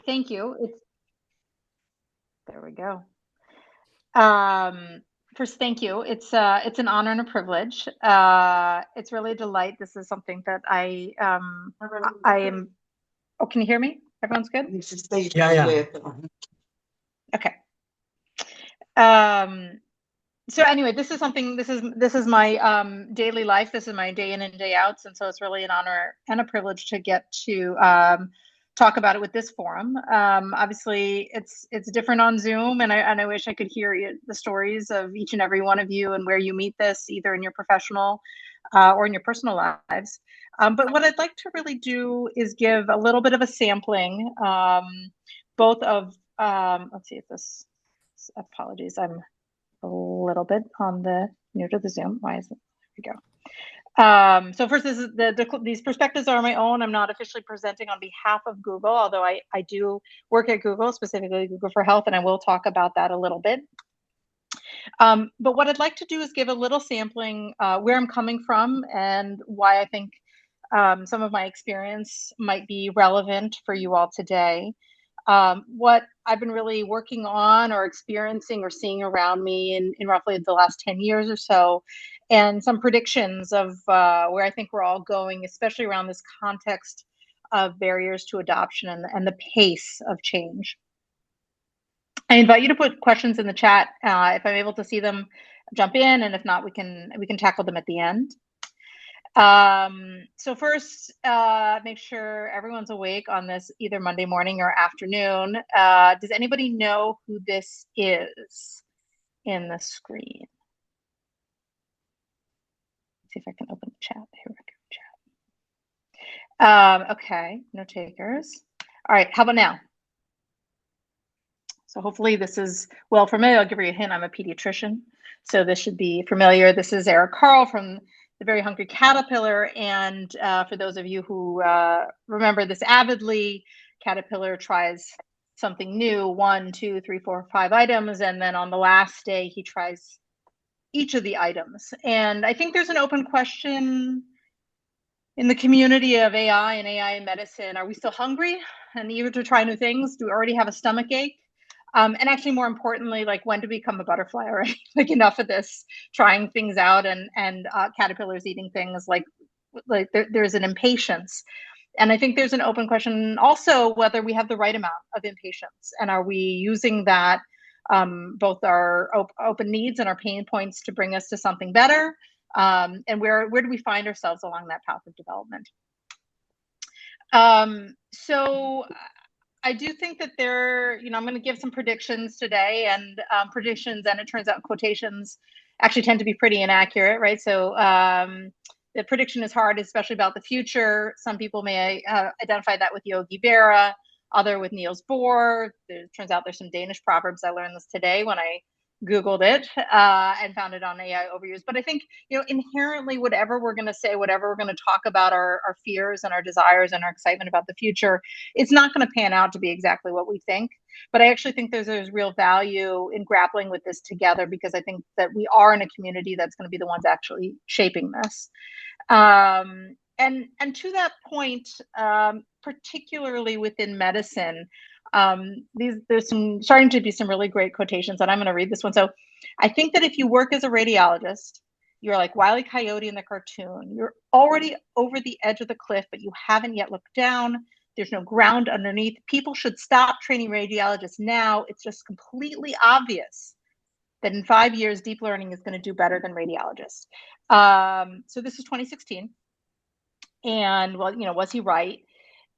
Thank you. There we go. First, thank you. It's an honor and a privilege. It's really a delight. This is something that I am. Oh, can you hear me? Everyone's good? Yeah. Okay. So anyway, this is something. This is my daily life. This is my day in and day outs, and so it's really an honor and a privilege to get to talk about it with this forum. Obviously, it's different on Zoom, and I wish I could hear the stories of each and every one of you and where you meet this, either in your professional or in your personal lives. But what I'd like to really do is give a little bit of a sampling, both of let's see if this. Apologies, I'm a little bit on the new to the Zoom. Why is it? There we go. So first, these perspectives are my own. I'm not officially presenting on behalf of Google, although I do work at Google, specifically Google for Health, and I will talk about that a little bit. But what I'd like to do is give a little sampling where I'm coming from and why I think some of my experience might be relevant for you all today. What I've been really working on or experiencing or seeing around me in roughly the last 10 years or so, and some predictions of where I think we're all going, especially around this context of barriers to adoption and the pace of change. I invite you to put questions in the chat. If I'm able to see them, jump in, and if not, we can tackle them at the end. So first, make sure everyone's awake on this either Monday morning or afternoon. Does anybody know who this is in the screen? Let's see if I can open the chat. Here we go, chat. Okay, no takers. All right, how about now? So hopefully this is well familiar. I'll give you a hint. I'm a pediatrician, so this should be familiar. This is Eric Carle from The Very Hungry Caterpillar. And for those of you who remember this avidly, Caterpillar tries something new, 1, 2, 3, 4, 5 items. And then on the last day, he tries each of the items. And I think there's an open question in the community of AI and AI in medicine. Are we still hungry and eager to try new things? Do we already have a stomach ache? And actually, more importantly, like, when do we become a butterfly, right? Like, enough of this trying things out and caterpillars eating things. Like there's an impatience. And I think there's an open question also whether we have the right amount of impatience, and are we using that, both our open needs and our pain points, to bring us to something better, and where do we find ourselves along that path of development? So I do think that I'm going to give some predictions today, and predictions, and it turns out quotations actually tend to be pretty inaccurate, right? So the prediction is hard, especially about the future. Some people may identify that with Yogi Berra, other with Niels Bohr. It turns out there's some Danish proverbs. I learned this today when I Googled it and found it on AI Overviews. But I think, inherently, whatever we're going to say, whatever we're going to talk about, our fears and our desires and our excitement about the future, it's not going to pan out to be exactly what we think. But I actually think there's real value in grappling with this together, because I think that we are in a community that's going to be the ones actually shaping this. And to that point, particularly within medicine, there's starting to be some really great quotations, and I'm going to read this one. So I think that if you work as a radiologist, you're like Wile E. Coyote in the cartoon. You're already over the edge of the cliff, but you haven't yet looked down. There's no ground underneath. People should stop training radiologists now. It's just completely obvious that in 5 years, deep learning is going to do better than radiologists. So this is 2016. And, well, was he right?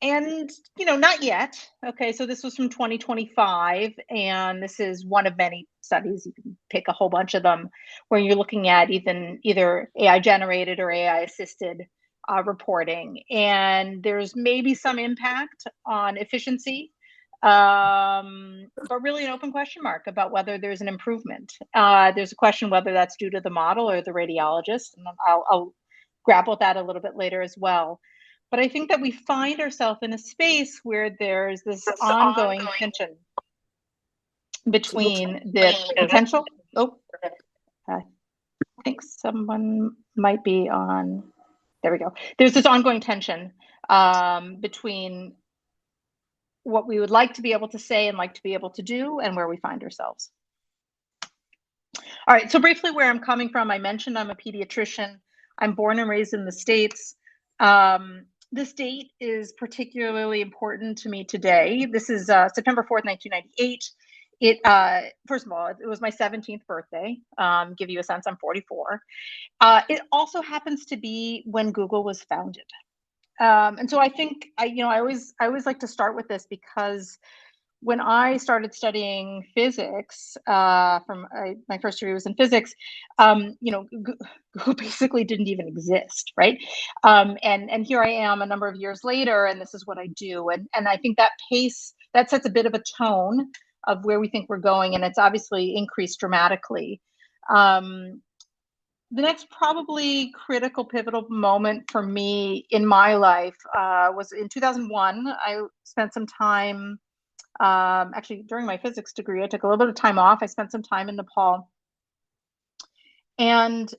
And, not yet. Okay, so this was from 2025, and this is one of many studies. You can pick a whole bunch of them where you're looking at either AI generated or AI assisted reporting. And there's maybe some impact on efficiency, but really an open question mark about whether there's an improvement. There's a question whether that's due to the model or the radiologist, and I'll grapple with that a little bit later as well. But I think that we find ourselves in a space where there's this ongoing tension between the potential. I think someone might be on. There we go. There's this ongoing tension between what we would like to be able to say and like to be able to do, and where we find ourselves. All right, so briefly where I'm coming from, I mentioned I'm a pediatrician. I'm born and raised in the States. This date is particularly important to me today. This is September 4th, 1998. First of all, it was my 17th birthday. Give you a sense, I'm 44. It also happens to be when Google was founded. And so I think I always like to start with this, because when I started studying physics, my first degree was in physics, Google basically didn't even exist, right? And here I am a number of years later, and this is what I do. And I think that sets a bit of a tone of where we think we're going, and it's obviously increased dramatically. The next probably critical, pivotal moment for me in my life was in 2001. I spent some time, actually during my physics degree, I took a little bit of time off. I spent some time in Nepal. And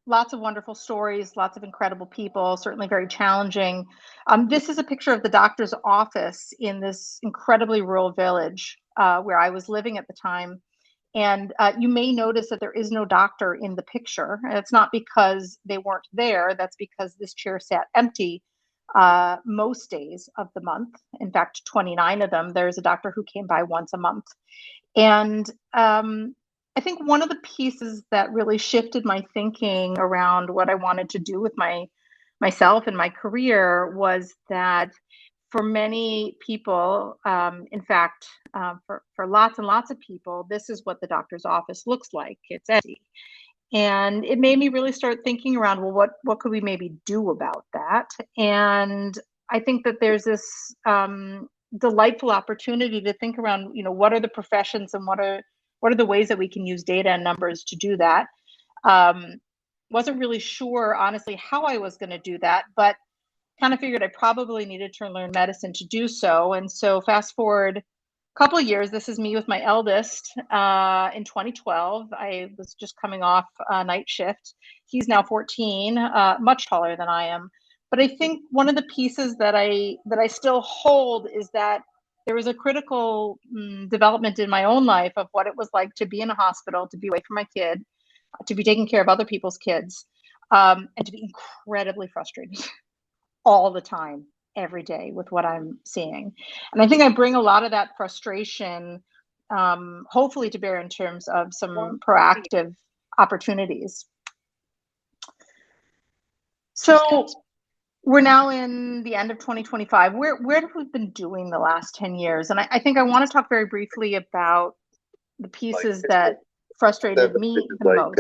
lots of wonderful stories, lots of incredible people, certainly very challenging. This is a picture of the doctor's office in this incredibly rural village where I was living at the time. And you may notice that there is no doctor in the picture. And it's not because they weren't there. That's because this chair sat empty most days of the month. In fact, 29 of them, there's a doctor who came by once a month. And I think one of the pieces that really shifted my thinking around what I wanted to do with myself and my career was that for many people, in fact, for lots and lots of people, this is what the doctor's office looks like. It's empty. And it made me really start thinking around, well, what could we maybe do about that? And I think that there's this delightful opportunity to think around, what are the professions and what are the ways that we can use data and numbers to do that? Wasn't really sure, honestly, how I was going to do that, but kind of figured I probably needed to learn medicine to do so. And so fast forward a couple of years, this is me with my eldest in 2012. I was just coming off a night shift. He's now 14, much taller than I am. But I think one of the pieces that I still hold is that there was a critical development in my own life of what it was like to be in a hospital, to be away from my kid, to be taking care of other people's kids, and to be incredibly frustrated all the time, every day with what I'm seeing. And I think I bring a lot of that frustration, hopefully to bear in terms of some proactive opportunities. So we're now in the end of 2025. Where have we been doing the last 10 years? And I think I want to talk very briefly about the pieces that frustrated me the most.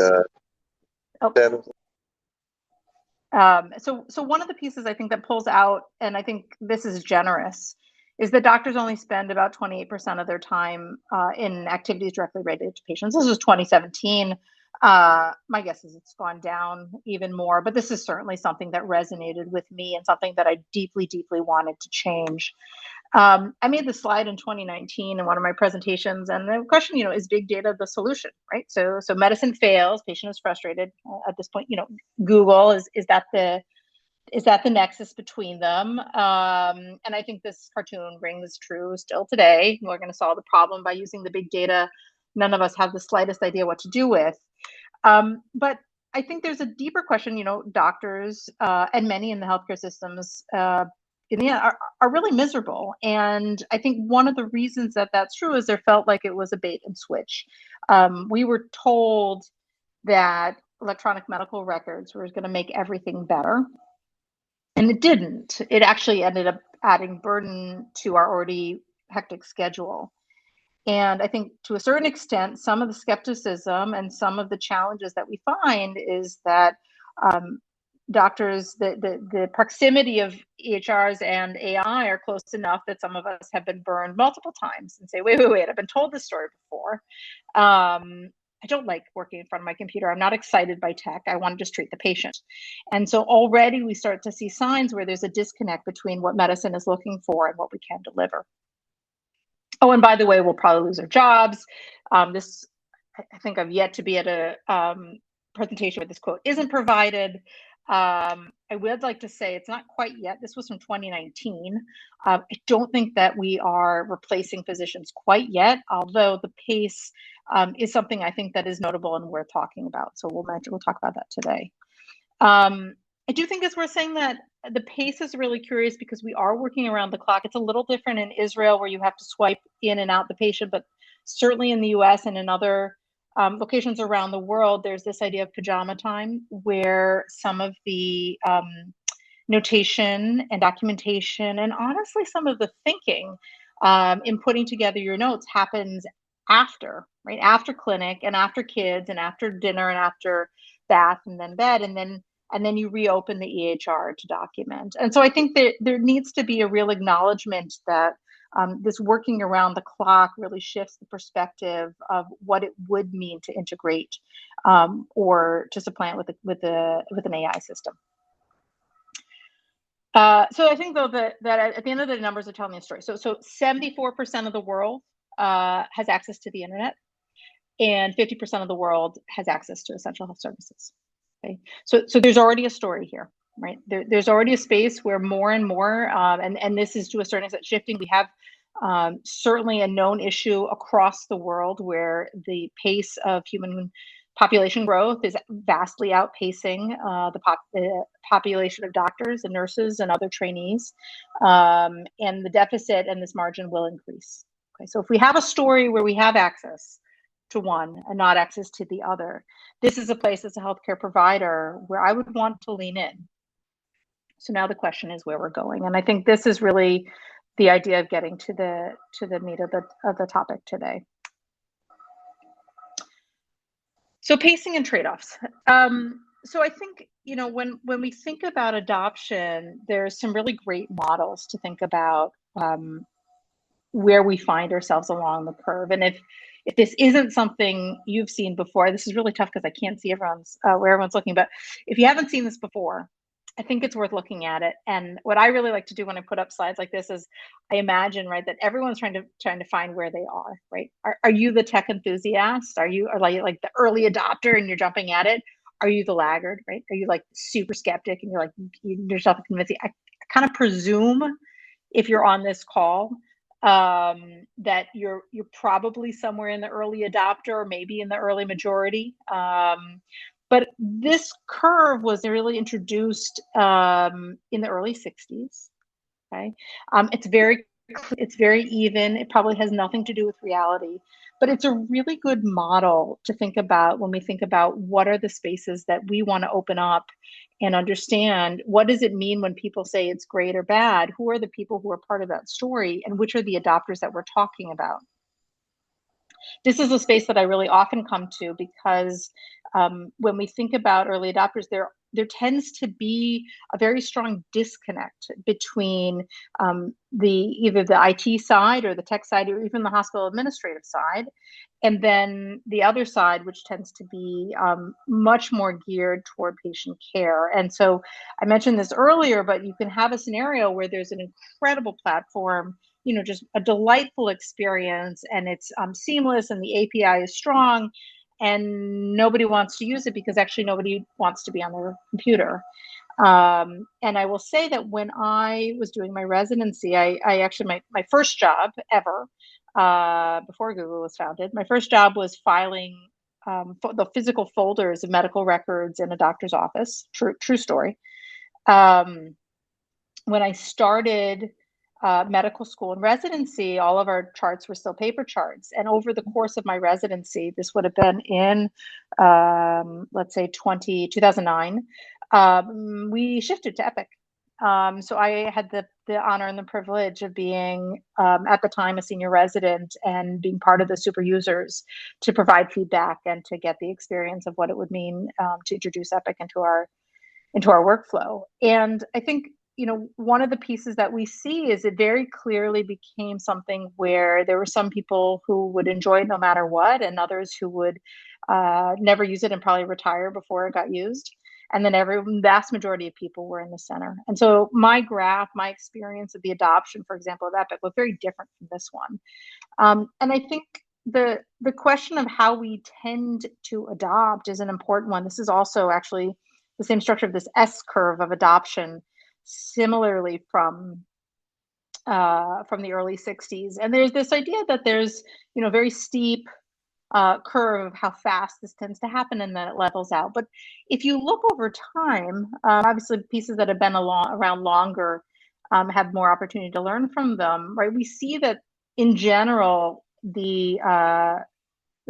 So one of the pieces I think that pulls out, and I think this is generous, is that doctors only spend about 28% of their time in activities directly related to patients. This is 2017. My guess is it's gone down even more, but this is certainly something that resonated with me and something that I deeply, deeply wanted to change. I made this slide in 2019 in one of my presentations, and the question, is big data the solution, right? So medicine fails, patient is frustrated. At this point, Google is that the nexus between them? And I think this cartoon rings true still today. We're going to solve the problem by using the big data none of us have the slightest idea what to do with. But I think there's a deeper question. Doctors and many in the healthcare systems in the end are really miserable. And I think one of the reasons that that's true is there felt like it was a bait and switch. We were told that electronic medical records were going to make everything better. And it didn't. It actually ended up adding burden to our already hectic schedule. And I think to a certain extent, some of the skepticism and some of the challenges that we find is that doctors, the proximity of EHRs and AI are close enough that some of us have been burned multiple times and say, wait, I've been told this story before. I don't like working in front of my computer. I'm not excited by tech. I want to just treat the patient. And so already we start to see signs where there's a disconnect between what medicine is looking for and what we can deliver. Oh, and by the way, we'll probably lose our jobs. I think I've yet to be at a presentation where this quote isn't provided. I would like to say it's not quite yet. This was from 2019. I don't think that we are replacing physicians quite yet, although the pace is something I think that is notable and worth talking about. So we'll talk about that today. I do think it's worth saying that the pace is really curious because we are working around the clock. It's a little different in Israel where you have to swipe in and out the patient, but certainly in the US and in other locations around the world, there's this idea of pajama time where some of the notation and documentation and honestly some of the thinking in putting together your notes happens after, right? After clinic and after kids and after dinner and after bath and then bed and then you reopen the EHR to document. And so I think that there needs to be a real acknowledgement that this working around the clock really shifts the perspective of what it would mean to integrate or to supplant with an AI system. So I think though that at the end of the numbers are telling me a story. So 74% of the world has access to the internet, and 50% of the world has access to essential health services. Okay, so there's already a story here, right? There's already a space where more and more, and this is to a certain extent shifting. We have certainly a known issue across the world where the pace of human population growth is vastly outpacing the population of doctors and nurses and other trainees, and the deficit and this margin will increase. Okay, so if we have a story where we have access to one and not access to the other, this is a place as a healthcare provider where I would want to lean in. So now the question is where we're going, and I think this is really the idea of getting to the meat of the topic today. So pacing and trade-offs. So I think, you know, when we think about adoption, there's some really great models to think about where we find ourselves along the curve. And if this isn't something you've seen before, this is really tough because I can't see where everyone's looking. But if you haven't seen this before, I think it's worth looking at it. And what I really like to do when I put up slides like this is I imagine, right, that everyone's trying to find where they are, right? Are you the tech enthusiast? Are you like the early adopter and you're jumping at it? Are you the laggard, right? Are you like super skeptic and you're like yourself convincing? I kind of presume if you're on this call that you're probably somewhere in the early adopter or maybe in the early majority. But this curve was really introduced in the early 60s. Okay, it's very even. It probably has nothing to do with reality, but it's a really good model to think about when we think about what are the spaces that we want to open up and understand what does it mean when people say it's great or bad? Who are the people who are part of that story, and which are the adopters that we're talking about? This is a space that I really often come to because when we think about early adopters, there tends to be a very strong disconnect between either the IT side or the tech side or even the hospital administrative side, and then the other side, which tends to be much more geared toward patient care. And so I mentioned this earlier, but you can have a scenario where there's an incredible platform, you know, just a delightful experience, and it's seamless and the API is strong, and nobody wants to use it because actually nobody wants to be on their computer. And I will say that when I was doing my residency, I actually, my first job ever, before Google was founded, my first job was filing the physical folders of medical records in a doctor's office. True story. When I started medical school and residency, all of our charts were still paper charts. And over the course of my residency, this would have been in, let's say 2009, we shifted to Epic. So I had the honor and the privilege of being, at the time, a senior resident and being part of the super users to provide feedback and to get the experience of what it would mean to introduce Epic into our workflow. And I think, you know, one of the pieces that we see is it very clearly became something where there were some people who would enjoy it no matter what, and others who would never use it and probably retire before it got used. And then vast majority of people were in the center. And so my experience of the adoption, for example, of Epic was very different from this one. And I think the question of how we tend to adopt is an important one. This is also actually the same structure of this S curve of adoption, similarly from the early 60s. And there's this idea that there's, very steep curve of how fast this tends to happen, and then it levels out. But if you look over time, obviously pieces that have been around longer have more opportunity to learn from them, right? We see that in general, the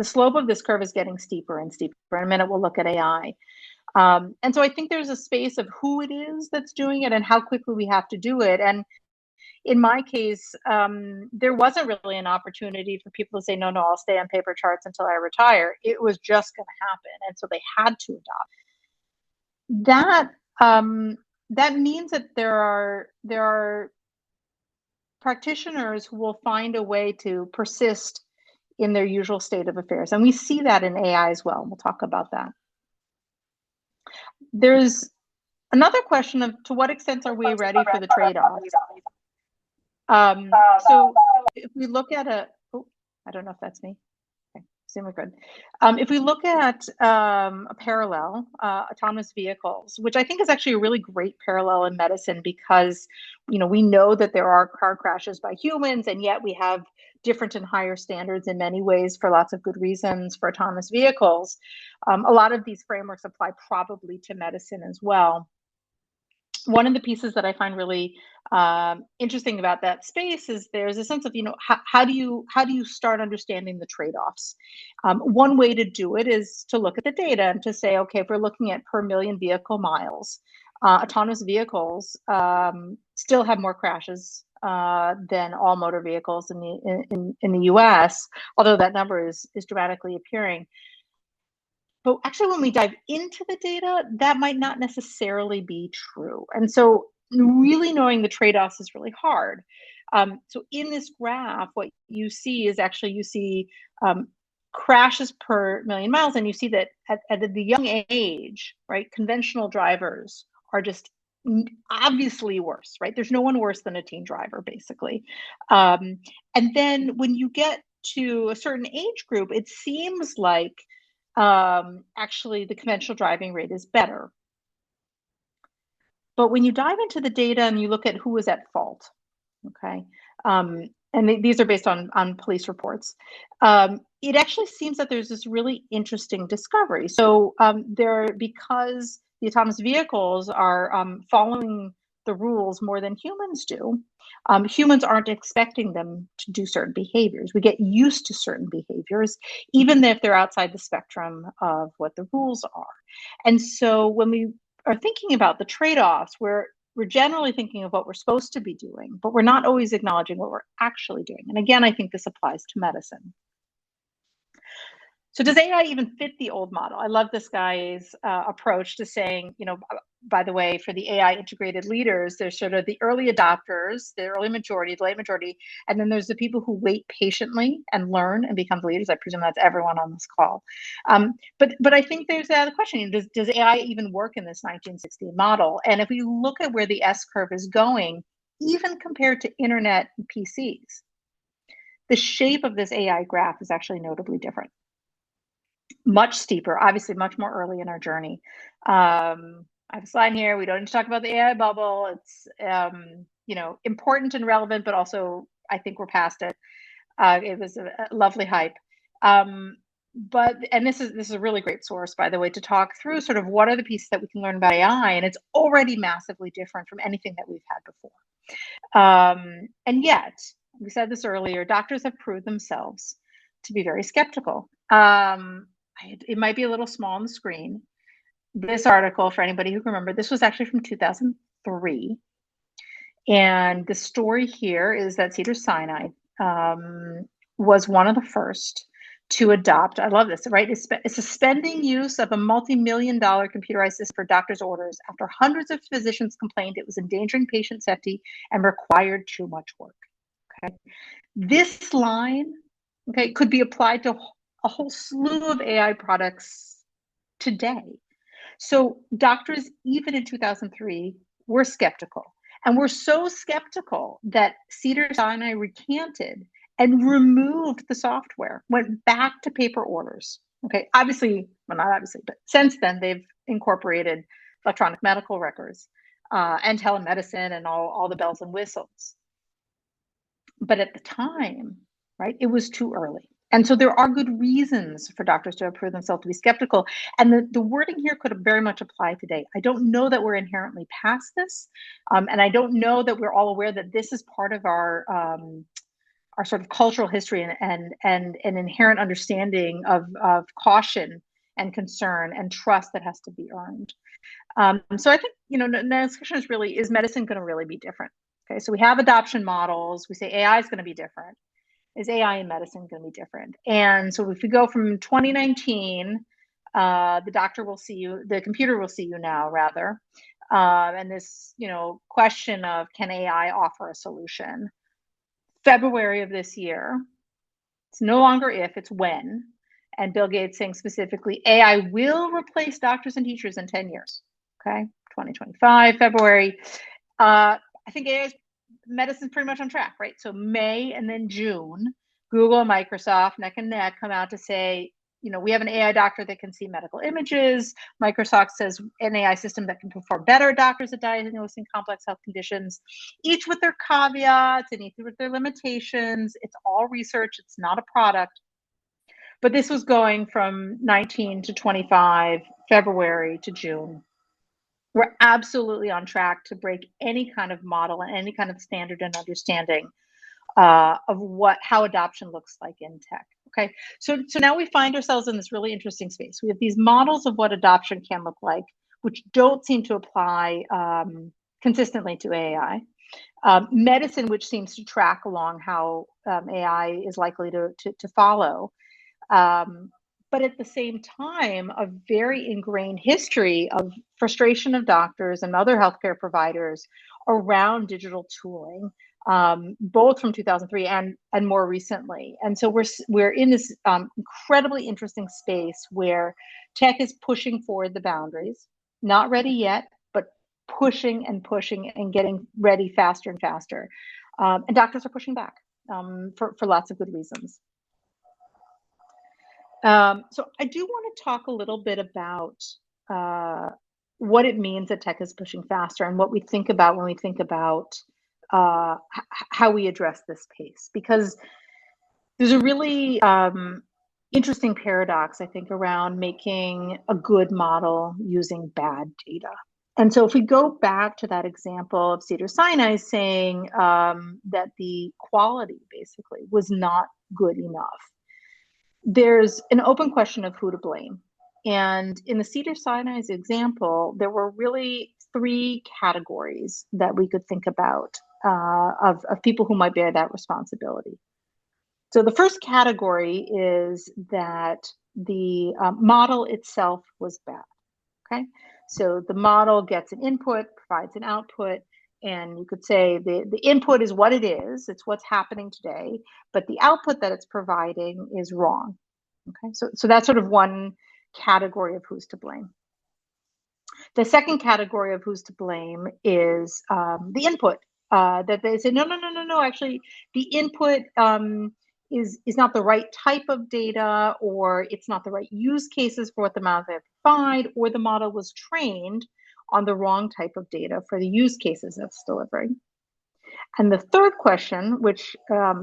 slope of this curve is getting steeper and steeper. In a minute, we'll look at AI. And so I think there's a space of who it is that's doing it and how quickly we have to do it. And in my case, there wasn't really an opportunity for people to say, no, I'll stay on paper charts until I retire. It was just going to happen. And so they had to adopt. That means that there are practitioners who will find a way to persist in their usual state of affairs. And we see that in AI as well. We'll talk about that. There's another question of, to what extent are we ready for the trade-offs? So if we look at I don't know if that's me. Okay, assume we're good. If we look at a parallel, autonomous vehicles, which I think is actually a really great parallel in medicine, because we know that there are car crashes by humans, and yet we have different and higher standards in many ways for lots of good reasons for autonomous vehicles. A lot of these frameworks apply probably to medicine as well. One of the pieces that I find really interesting about that space is there's a sense of, how do you start understanding the trade-offs? One way to do it is to look at the data and to say, okay, if we're looking at per million vehicle miles, autonomous vehicles still have more crashes than all motor vehicles in the US, although that number is dramatically appearing. But actually, when we dive into the data, that might not necessarily be true. And so really knowing the trade-offs is really hard. So in this graph, what you see is actually, crashes per million miles, and you see that at the young age, right, conventional drivers are just obviously worse, right? There's no one worse than a teen driver, basically. And then when you get to a certain age group, it seems like actually the conventional driving rate is better. But when you dive into the data and you look at who was at fault, okay, and these are based on police reports, it actually seems that there's this really interesting discovery. So because the autonomous vehicles are following the rules more than humans do, humans aren't expecting them to do certain behaviors. We get used to certain behaviors, even if they're outside the spectrum of what the rules are. And so when we are thinking about the trade-offs, we're generally thinking of what we're supposed to be doing, but we're not always acknowledging what we're actually doing. And again, I think this applies to medicine. So does AI even fit the old model? I love this guy's approach to saying, by the way, for the AI integrated leaders, there's sort of the early adopters, the early majority, the late majority, and then there's the people who wait patiently and learn and become leaders. I presume that's everyone on this call. But I think there's the question, does AI even work in this 1960 model? And if we look at where the S curve is going, even compared to internet and PCs, the shape of this AI graph is actually notably different. Much steeper, obviously much more early in our journey. I have a slide here. We don't need to talk about the AI bubble. It's important and relevant, but also I think we're past it. It was a lovely hype. And this is a really great source, by the way, to talk through sort of what are the pieces that we can learn about AI, and it's already massively different from anything that we've had before. And yet, we said this earlier, doctors have proved themselves to be very skeptical. It might be a little small on the screen. This article, for anybody who can remember, this was actually from 2003. And the story here is that Cedars-Sinai was one of the first to adopt, I love this, right? It's suspending use of a multi-million-dollar computerized system for doctors' orders after hundreds of physicians complained it was endangering patient safety and required too much work, okay? This line, okay, could be applied to a whole slew of AI products today. So doctors, even in 2003, were skeptical. And were so skeptical that Cedars-Sinai recanted and removed the software, went back to paper orders. Okay, obviously, well, not obviously, but since then they've incorporated electronic medical records, and telemedicine and all the bells and whistles. But at the time, right, it was too early. And so there are good reasons for doctors to approve themselves to be skeptical. And the wording here could very much apply today. I don't know that we're inherently past this. And I don't know that we're all aware that this is part of our sort of cultural history and an inherent understanding of caution and concern and trust that has to be earned. So I think, the discussion is really, is medicine going to really be different? Okay, so we have adoption models. We say AI is going to be different. Is AI in medicine going to be different? And so if we go from 2019, the doctor will see you, the computer will see you now, rather. And this, question of, can AI offer a solution? February of this year, it's no longer if, it's when. And Bill Gates saying specifically, AI will replace doctors and teachers in 10 years. Okay, 2025, February. I think AI's medicine's pretty much on track, right? So May and then June, Google and Microsoft neck and neck come out to say, we have an AI doctor that can see medical images. Microsoft says an AI system that can perform better at doctors at diagnosing complex health conditions, each with their caveats and each with their limitations. It's all research. It's not a product. But this was going from 19 to 25, February to June. We're absolutely on track to break any kind of model and any kind of standard and understanding of how adoption looks like in tech. Okay, so now we find ourselves in this really interesting space. We have these models of what adoption can look like, which don't seem to apply consistently to AI. Medicine, which seems to track along how AI is likely to follow. But at the same time, a very ingrained history of frustration of doctors and other healthcare providers around digital tooling, both from 2003 and more recently. And so we're in this incredibly interesting space where tech is pushing forward the boundaries, not ready yet, but pushing and getting ready faster and faster. And doctors are pushing back for lots of good reasons. So I do want to talk a little bit about what it means that tech is pushing faster and what we think about when we think about how we address this pace, because there's a really interesting paradox, I think, around making a good model using bad data. And so if we go back to that example of Cedars-Sinai saying that the quality basically was not good enough, there's an open question of who to blame. And in the Cedars-Sinai's example, there were really three categories that we could think about of people who might bear that responsibility. So the first category is that the model itself was bad. Okay, so the model gets an input, provides an output, and you could say the input is what it is, it's what's happening today, but the output that it's providing is wrong. Okay, so that's sort of one category of who's to blame. The second category of who's to blame is the input, that they say, no, actually the input is not the right type of data, or it's not the right use cases for what the model they provide, or the model was trained on the wrong type of data for the use cases it's delivering. And the third question, which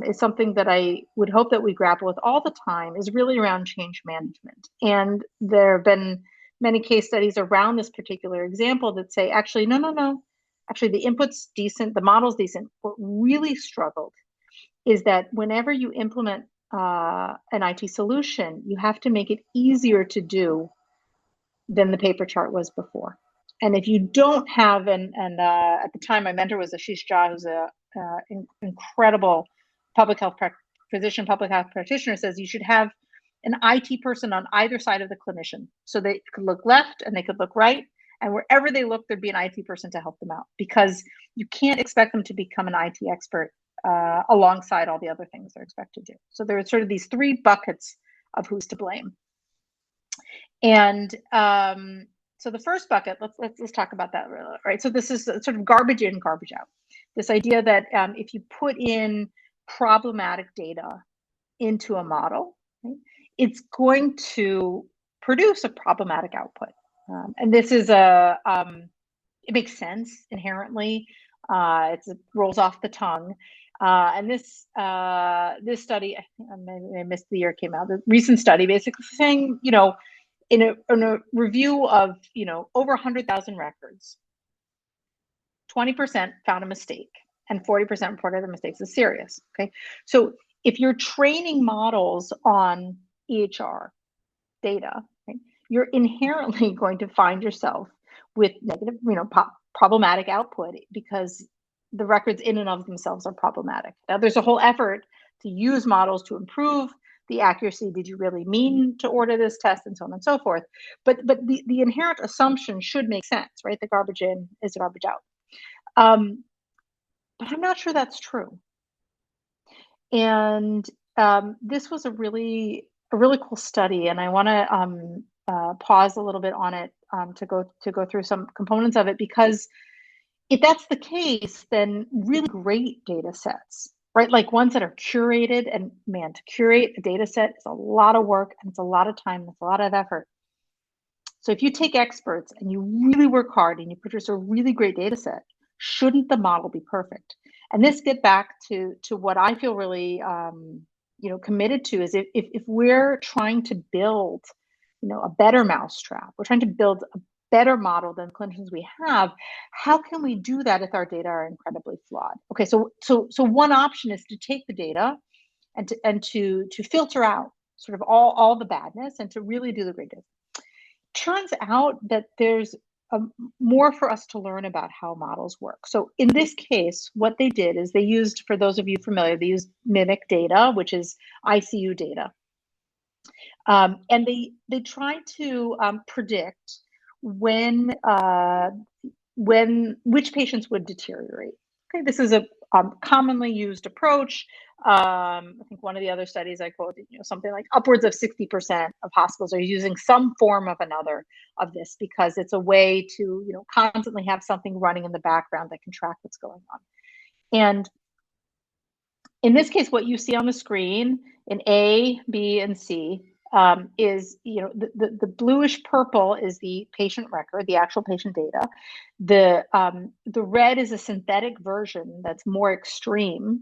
is something that I would hope that we grapple with all the time, is really around change management. And there have been many case studies around this particular example that say, actually, no. Actually, the input's decent, the model's decent. What really struggled is that whenever you implement an IT solution, you have to make it easier to do than the paper chart was before. And if you don't have, and at the time my mentor was Ashish Jha, who's an incredible public health practitioner, says you should have an IT person on either side of the clinician. So they could look left and they could look right. And wherever they look, there'd be an IT person to help them out, because you can't expect them to become an IT expert alongside all the other things they're expected to do. So there are sort of these three buckets of who's to blame. And so the first bucket, let's talk about that, right? So this is sort of garbage in, garbage out. This idea that if you put in problematic data into a model, right, it's going to produce a problematic output. And this is it makes sense inherently. It rolls off the tongue. And this study, I think I missed the year it came out. The recent study basically saying, in a review of over 100,000 records, 20% found a mistake, and 40% reported the mistakes as serious. Okay, so if you're training models on EHR data, right, you're inherently going to find yourself with negative, problematic output because the records in and of themselves are problematic. Now, there's a whole effort to use models to improve the accuracy. Did you really mean to order this test, and so on and so forth? But the inherent assumption should make sense, right? The garbage in is the garbage out. But I'm not sure that's true. And this was a really cool study, and I want to pause a little bit on it to go through some components of it, because if that's the case, then really great data sets, right? Like ones that are curated, and man, to curate a data set is a lot of work, and it's a lot of time, it's a lot of effort. So if you take experts and you really work hard and you produce a really great data set, shouldn't the model be perfect? And this get back to what I feel really committed to is if we're trying to build a better mousetrap, we're trying to build a better model than clinicians we have, how can we do that if our data are incredibly flawed? Okay, so one option is to take the data and to filter out sort of all the badness and to really do the great data. Turns out that there's more for us to learn about how models work. So in this case, what they did is they used, for those of you familiar, they used mimic data, which is ICU data. And they tried to predict which patients would deteriorate. Okay, this is a commonly used approach. I think one of the other studies I quoted, something like upwards of 60% of hospitals are using some form of another of this because it's a way to, constantly have something running in the background that can track what's going on. And in this case, what you see on the screen in A, B, and C is, the bluish purple is the patient record, the actual patient data. The red is a synthetic version that's more extreme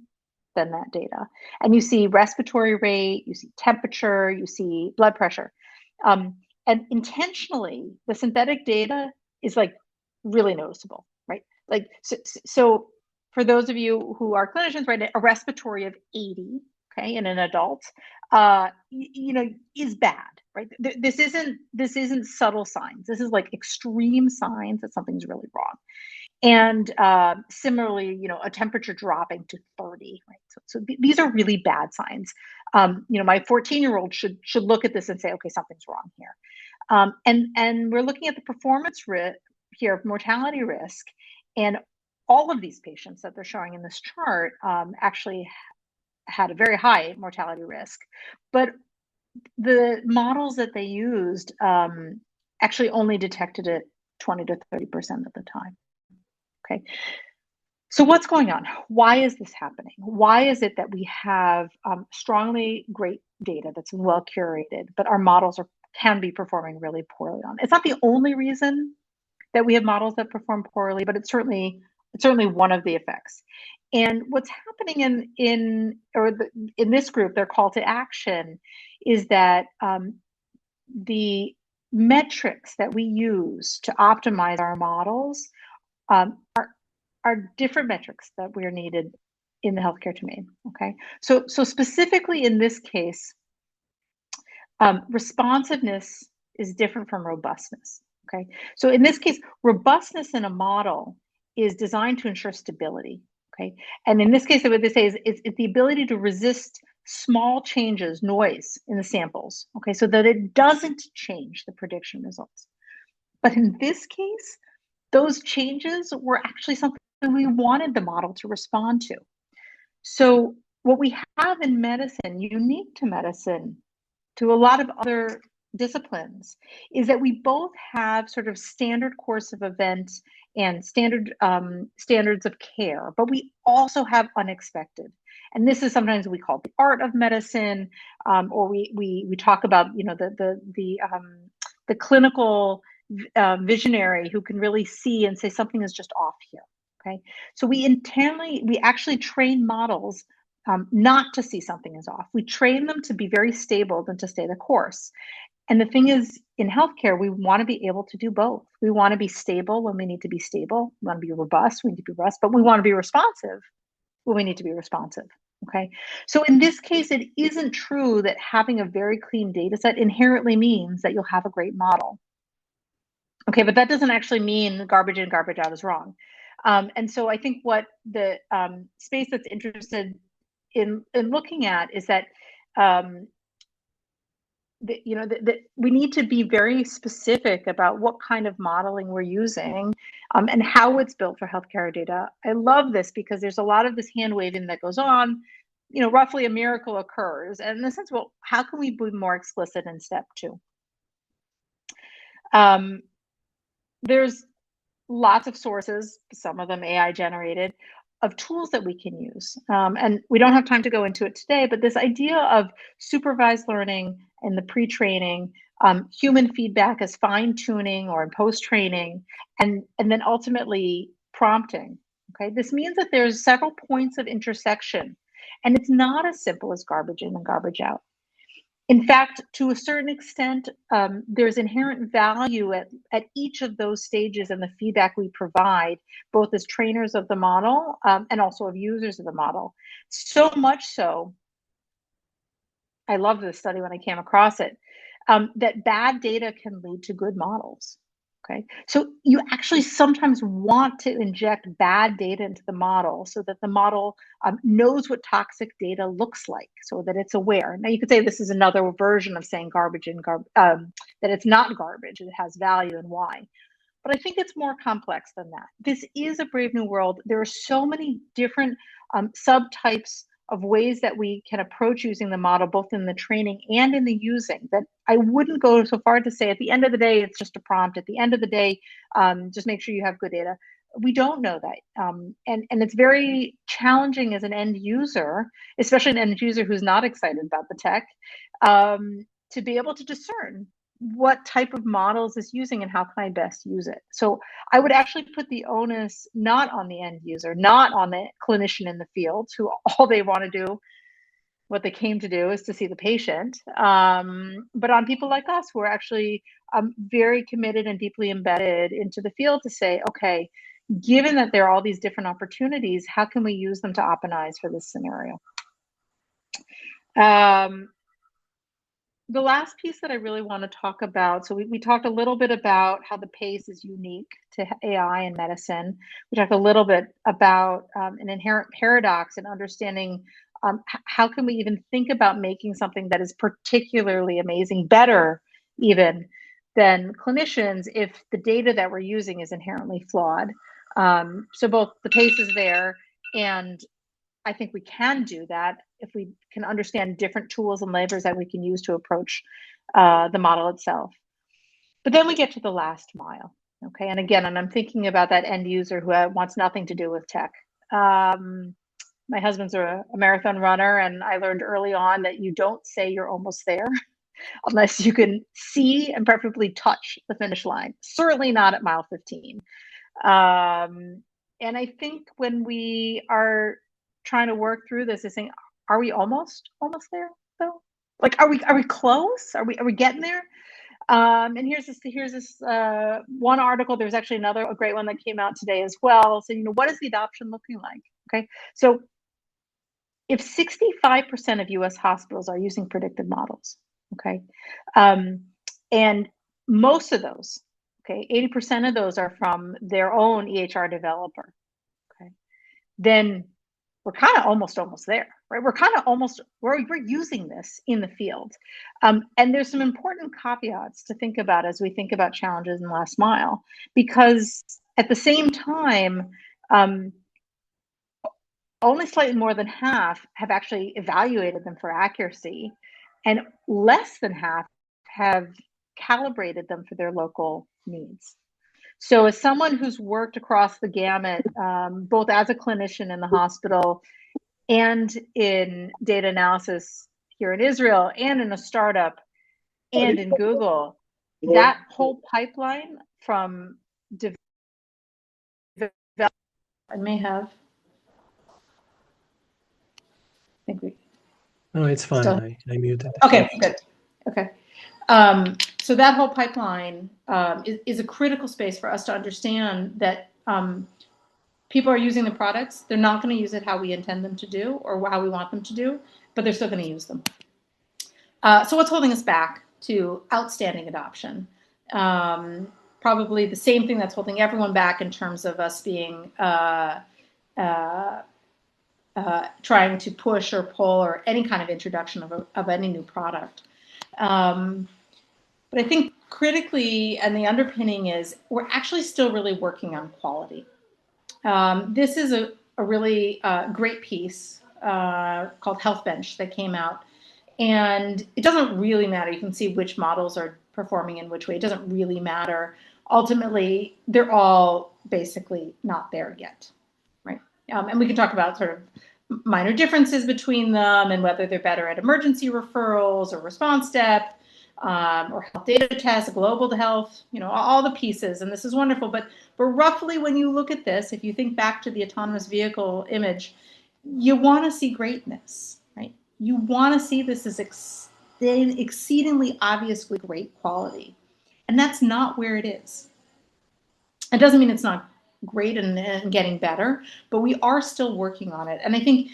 than that data. And you see respiratory rate, you see temperature, you see blood pressure. And intentionally, the synthetic data is like really noticeable, right? Like, so for those of you who are clinicians, right, a respiratory of 80, okay, in an adult, is bad, right? This isn't subtle signs. This is like extreme signs that something's really wrong. And similarly, a temperature dropping to 30, right? So these are really bad signs. My 14-year-old should look at this and say, okay, something's wrong here. And we're looking at the performance here of mortality risk, and all of these patients that they're showing in this chart actually had a very high mortality risk, but the models that they used actually only detected it 20 to 30% of the time. Okay, so what's going on? Why is this happening? Why is it that we have strongly great data that's well curated, but our models can be performing really poorly on? It's not the only reason that we have models that perform poorly, but it's certainly one of the effects. And what's happening in this group, their call to action, is that the metrics that we use to optimize our models are different metrics that we are needed in the healthcare domain. Okay, so specifically in this case, responsiveness is different from robustness. Okay, so in this case, robustness in a model is designed to ensure stability. Okay, and in this case, what they say is it's the ability to resist small changes, noise in the samples. Okay, so that it doesn't change the prediction results. But in this case, those changes were actually something we wanted the model to respond to. So what we have in medicine, unique to medicine, to a lot of other disciplines, is that we both have sort of standard course of events and standards of care, but we also have unexpected. And this is sometimes we call the art of medicine, or we talk about the clinical visionary who can really see and say something is just off here. Okay, so we actually train models not to see something is off. We train them to be very stable and to stay the course. And the thing is, in healthcare, we want to be able to do both. We want to be stable when we need to be stable. We want to be robust. We need to be robust, but we want to be responsive when we need to be responsive. Okay. So in this case, it isn't true that having a very clean data set inherently means that you'll have a great model. Okay, but that doesn't actually mean garbage in, garbage out is wrong. And so I think what the space that's interested in looking at is that we need to be very specific about what kind of modeling we're using and how it's built for healthcare data. I love this because there's a lot of this hand waving that goes on. Roughly a miracle occurs. And in the sense, well, how can we be more explicit in step 2? There's lots of sources, some of them AI generated, of tools that we can use. And we don't have time to go into it today, but this idea of supervised learning and the pre-training, human feedback as fine-tuning or in post-training, and then ultimately prompting. Okay, this means that there's several points of intersection, and it's not as simple as garbage in and garbage out. In fact, to a certain extent, there's inherent value at each of those stages in the feedback we provide, both as trainers of the model and also of users of the model. So much so, I loved this study when I came across it, that bad data can lead to good models. Okay, so you actually sometimes want to inject bad data into the model so that the model knows what toxic data looks like, so that it's aware. Now you could say this is another version of saying garbage and that it's not garbage, it has value and why. But I think it's more complex than that. This is a brave new world. There are so many different subtypes of ways that we can approach using the model, both in the training and in the using, that I wouldn't go so far to say at the end of the day, it's just a prompt. At the end of the day, just make sure you have good data. We don't know that. And it's very challenging as an end user, especially an end user who's not excited about the tech, to be able to discern what type of models is using and how can I best use it. So I would actually put the onus not on the end user, not on the clinician in the field who all they want to do, what they came to do is to see the patient, but on people like us who are actually very committed and deeply embedded into the field to say, okay, given that there are all these different opportunities, how can we use them to optimize for this scenario? The last piece that I really want to talk about, so we talked a little bit about how the pace is unique to AI and medicine. We talked a little bit about an inherent paradox in understanding how can we even think about making something that is particularly amazing, better even than clinicians, if the data that we're using is inherently flawed. So both the pace is there, and I think we can do that if we can understand different tools and levers that we can use to approach the model itself. But then we get to the last mile, okay? And again, and I'm thinking about that end user who wants nothing to do with tech. My husband's a marathon runner, and I learned early on that you don't say you're almost there unless you can see and preferably touch the finish line. Certainly not at mile 15. And I think when we are trying to work through this is saying, are we almost there though? Like, are we close? Are we getting there? And here's this one article. There's actually a great one that came out today as well. So, what is the adoption looking like? Okay, so if 65% of US hospitals are using predictive models, okay, and most of those, okay, 80% of those are from their own EHR developer, okay, then we're kind of almost there, right? We're using this in the field. And there's some important caveats to think about as we think about challenges in last mile, because at the same time, only slightly more than half have actually evaluated them for accuracy, and less than half have calibrated them for their local needs. So as someone who's worked across the gamut, both as a clinician in the hospital and in data analysis here in Israel and in a startup and in Google, that whole pipeline from I may have. I think we. No, it's fine. Still... I muted. Okay, good. Okay. So that whole pipeline is a critical space for us to understand that people are using the products. They're not going to use it how we intend them to do or how we want them to do, but they're still going to use them. So what's holding us back to outstanding adoption? Probably the same thing that's holding everyone back in terms of us being trying to push or pull or any kind of introduction of any new product. But I think critically, and the underpinning is, we're actually still really working on quality. This is a really great piece called Health Bench that came out. And it doesn't really matter. You can see which models are performing in which way. It doesn't really matter. Ultimately, they're all basically not there yet, right? And we can talk about sort of minor differences between them and whether they're better at emergency referrals or response depth, or health data tests, global health, all the pieces. And this is wonderful. But roughly, when you look at this, if you think back to the autonomous vehicle image, you want to see greatness, right? You want to see this as exceedingly obviously great quality. And that's not where it is. It doesn't mean it's not great and getting better, but we are still working on it. And I think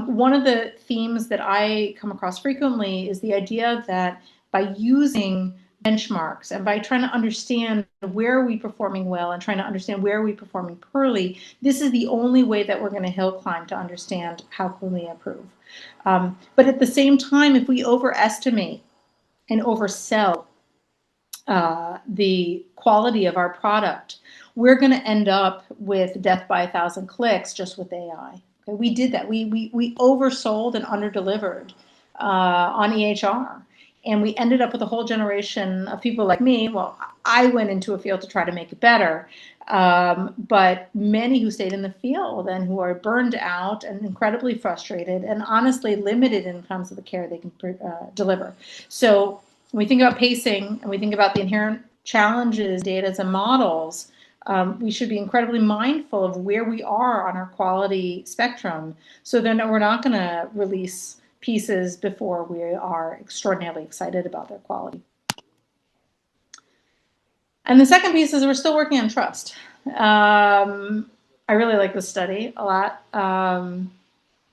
one of the themes that I come across frequently is the idea that by using benchmarks and by trying to understand where are we performing well and trying to understand where are we performing poorly, this is the only way that we're going to hill climb to understand how can we improve. But at the same time, if we overestimate and oversell the quality of our product, we're going to end up with death by 1,000 clicks just with AI. Okay, we did that. We oversold and underdelivered on EHR. And we ended up with a whole generation of people like me. Well, I went into a field to try to make it better. But many who stayed in the field and who are burned out and incredibly frustrated and honestly limited in terms of the care they can deliver. So when we think about pacing and we think about the inherent challenges, data and models, we should be incredibly mindful of where we are on our quality spectrum so then we're not going to release pieces before we are extraordinarily excited about their quality. And the second piece is we're still working on trust. I really like this study a lot.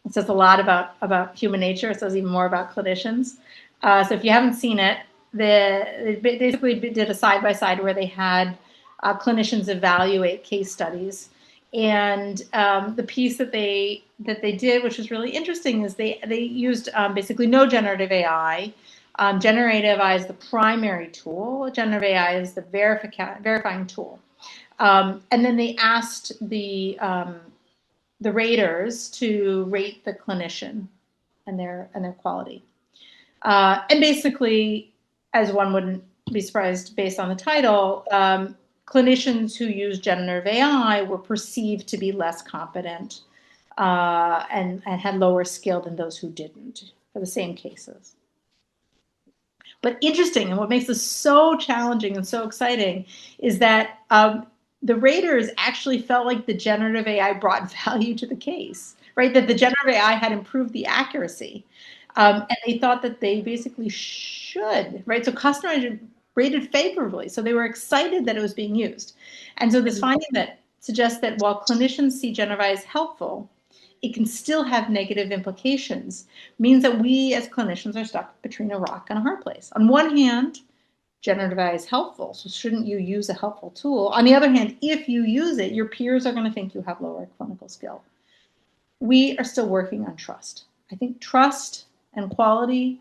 It says a lot about human nature. It says even more about clinicians. So if you haven't seen it, they basically did a side-by-side where they had clinicians evaluate case studies. And the piece that they did, which was really interesting, is they used basically no generative AI. Generative AI is the primary tool. Generative AI is the verifying tool. And then they asked the raters to rate the clinician and their quality. And basically, as one wouldn't be surprised based on the title, clinicians who use generative AI were perceived to be less competent and had lower skill than those who didn't for the same cases. But interesting, and what makes this so challenging and so exciting is that the raters actually felt like the generative AI brought value to the case, right? That the generative AI had improved the accuracy. And they thought that they basically should, right? So customers rated favorably. So they were excited that it was being used. And so this finding that suggests that while clinicians see generative AI as helpful, it can still have negative implications, means that we as clinicians are stuck between a rock and a hard place. On one hand, generative AI is helpful, so shouldn't you use a helpful tool? On the other hand, if you use it, your peers are going to think you have lower clinical skill. We are still working on trust. I think trust and quality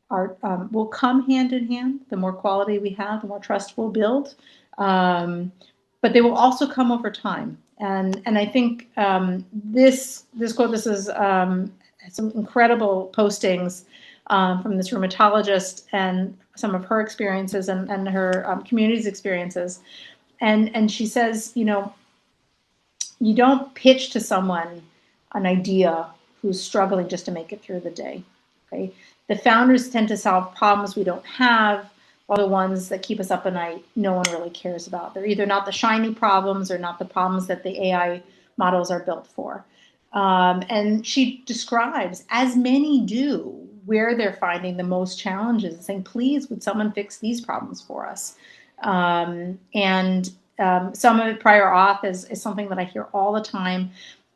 will come hand in hand. The more quality we have, the more trust we'll build. But they will also come over time. And I think this quote, this is some incredible postings from this rheumatologist and some of her experiences and her community's experiences. And she says, you don't pitch to someone an idea who's struggling just to make it through the day. Okay, the founders tend to solve problems we don't have. are the ones that keep us up at night no one really cares about. They're either not the shiny problems or not the problems that the AI models are built for. And she describes, as many do, where they're finding the most challenges and saying, please, would someone fix these problems for us? And some of it, prior auth, is something that I hear all the time.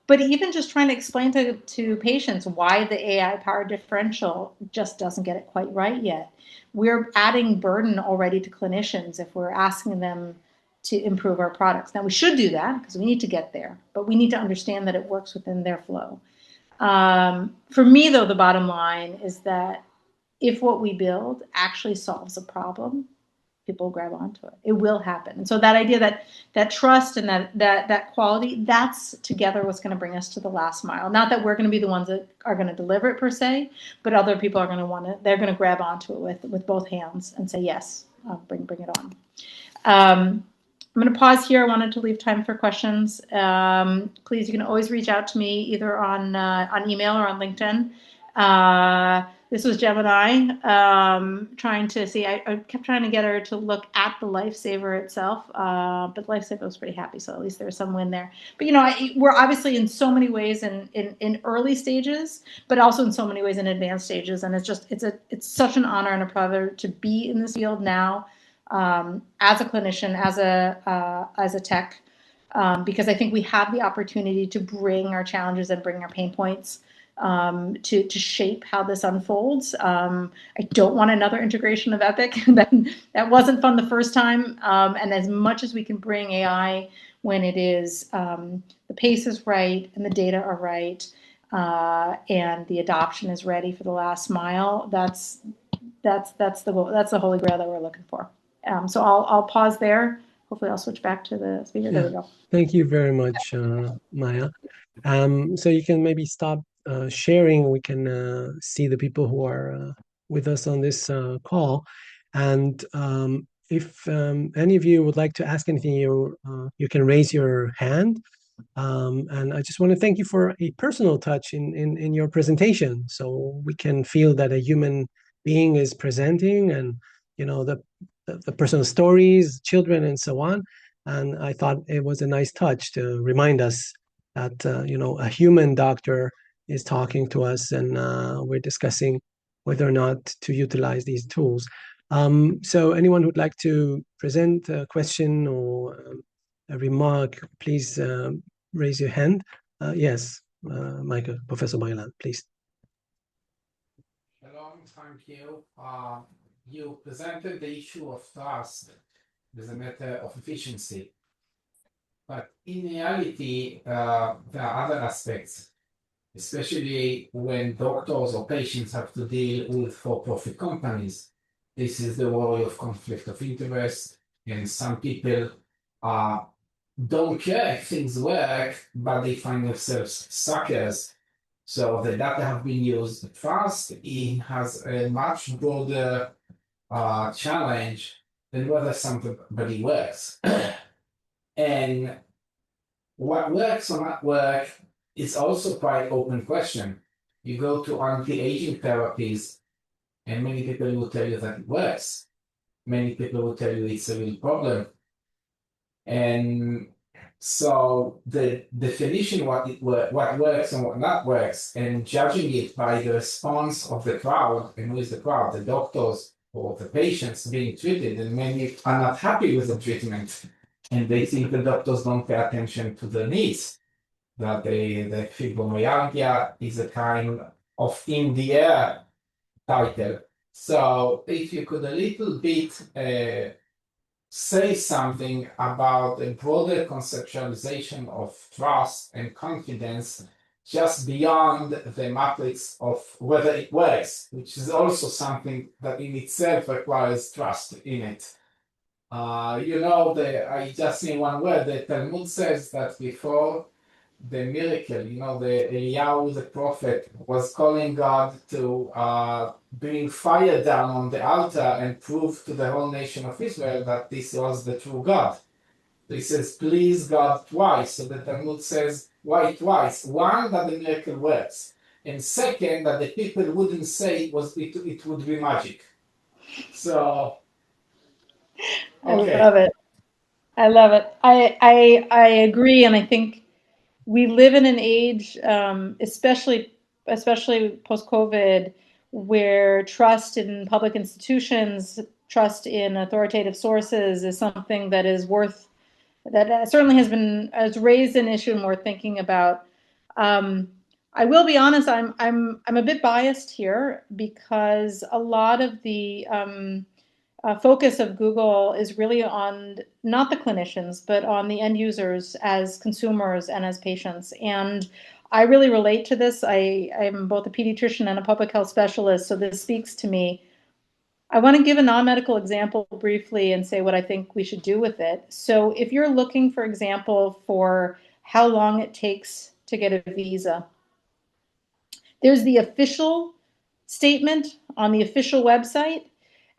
But even just trying to explain to patients why the AI power differential just doesn't get it quite right yet. We're adding burden already to clinicians if we're asking them to improve our products. Now, we should do that because we need to get there, but we need to understand that it works within their flow. For me, though, the bottom line is that if what we build actually solves a problem, people will grab onto it. It will happen. And so that idea, that trust and that quality, that's together what's going to bring us to the last mile. Not that we're going to be the ones that are going to deliver it per se, but other people are going to want it. They're going to grab onto it with both hands and say, yes, bring it on. I'm going to pause here. I wanted to leave time for questions. Please, you can always reach out to me either on email or on LinkedIn. This was Gemini trying to see. I kept trying to get her to look at the Lifesaver itself, but Lifesaver was pretty happy, so at least there's some win there. But we're obviously in so many ways in early stages, but also in so many ways in advanced stages, and it's such an honor and a privilege to be in this field now. As a clinician, as a tech, because I think we have the opportunity to bring our challenges and bring our pain points to shape how this unfolds. I don't want another integration of Epic. that wasn't fun the first time. And as much as we can bring AI when it is the pace is right and the data are right and the adoption is ready for the last mile, that's the holy grail that we're looking for. So I'll pause there. Hopefully I'll switch back to the speaker. Yeah. There we go. Thank you very much, Maya. So you can maybe stop sharing. We can see the people who are with us on this call. And if any of you would like to ask anything, you can raise your hand. And I just want to thank you for a personal touch in your presentation, so we can feel that a human being is presenting, and the personal stories, children, and so on. And I thought it was a nice touch to remind us that a human doctor is talking to us, and we're discussing whether or not to utilize these tools. So anyone who'd like to present a question or a remark, please raise your hand. Yes, Michael, Professor Mailand, please. Hello, thank you. You presented the issue of trust as a matter of efficiency. But in reality, there are other aspects, especially when doctors or patients have to deal with for-profit companies. This is the worry of conflict of interest, and some people don't care if things work, but they find themselves suckers. So the data have been used. Trust has a much broader challenge than whether somebody works. And what works or not work is also quite open question. You go to anti-aging therapies, and many people will tell you that it works. Many people will tell you it's a real problem. And so the definition what works and what not works, and judging it by the response of the crowd, and who is the crowd, the doctors or the patients being treated, and many are not happy with the treatment, and they think the doctors don't pay attention to the needs, that the fibromyalgia is a kind of in the air title. So if you could a little bit say something about a broader conceptualization of trust and confidence just beyond the matrix of whether it works, which is also something that in itself requires trust in it. I just say one word, the Talmud says that before the miracle, the Eliyahu, the prophet, was calling God to bring fire down on the altar and prove to the whole nation of Israel that this was the true God. So he says, please God twice. So the Talmud says, why twice? One, that the miracle works. And second, that the people wouldn't say it would be magic. So I Okay. love it. I love it. I agree, and I think we live in an age, especially post COVID, where trust in public institutions, trust in authoritative sources is something that is worth that certainly has raised an issue and worth thinking about. Um, I will be honest, I'm a bit biased here because a lot of the focus of Google is really on not the clinicians, but on the end users as consumers and as patients. And I really relate to this. I'm both a pediatrician and a public health specialist, so this speaks to me. I want to give a non-medical example briefly and say what I think we should do with it. So if you're looking, for example, for how long it takes to get a visa, there's the official statement on the official website,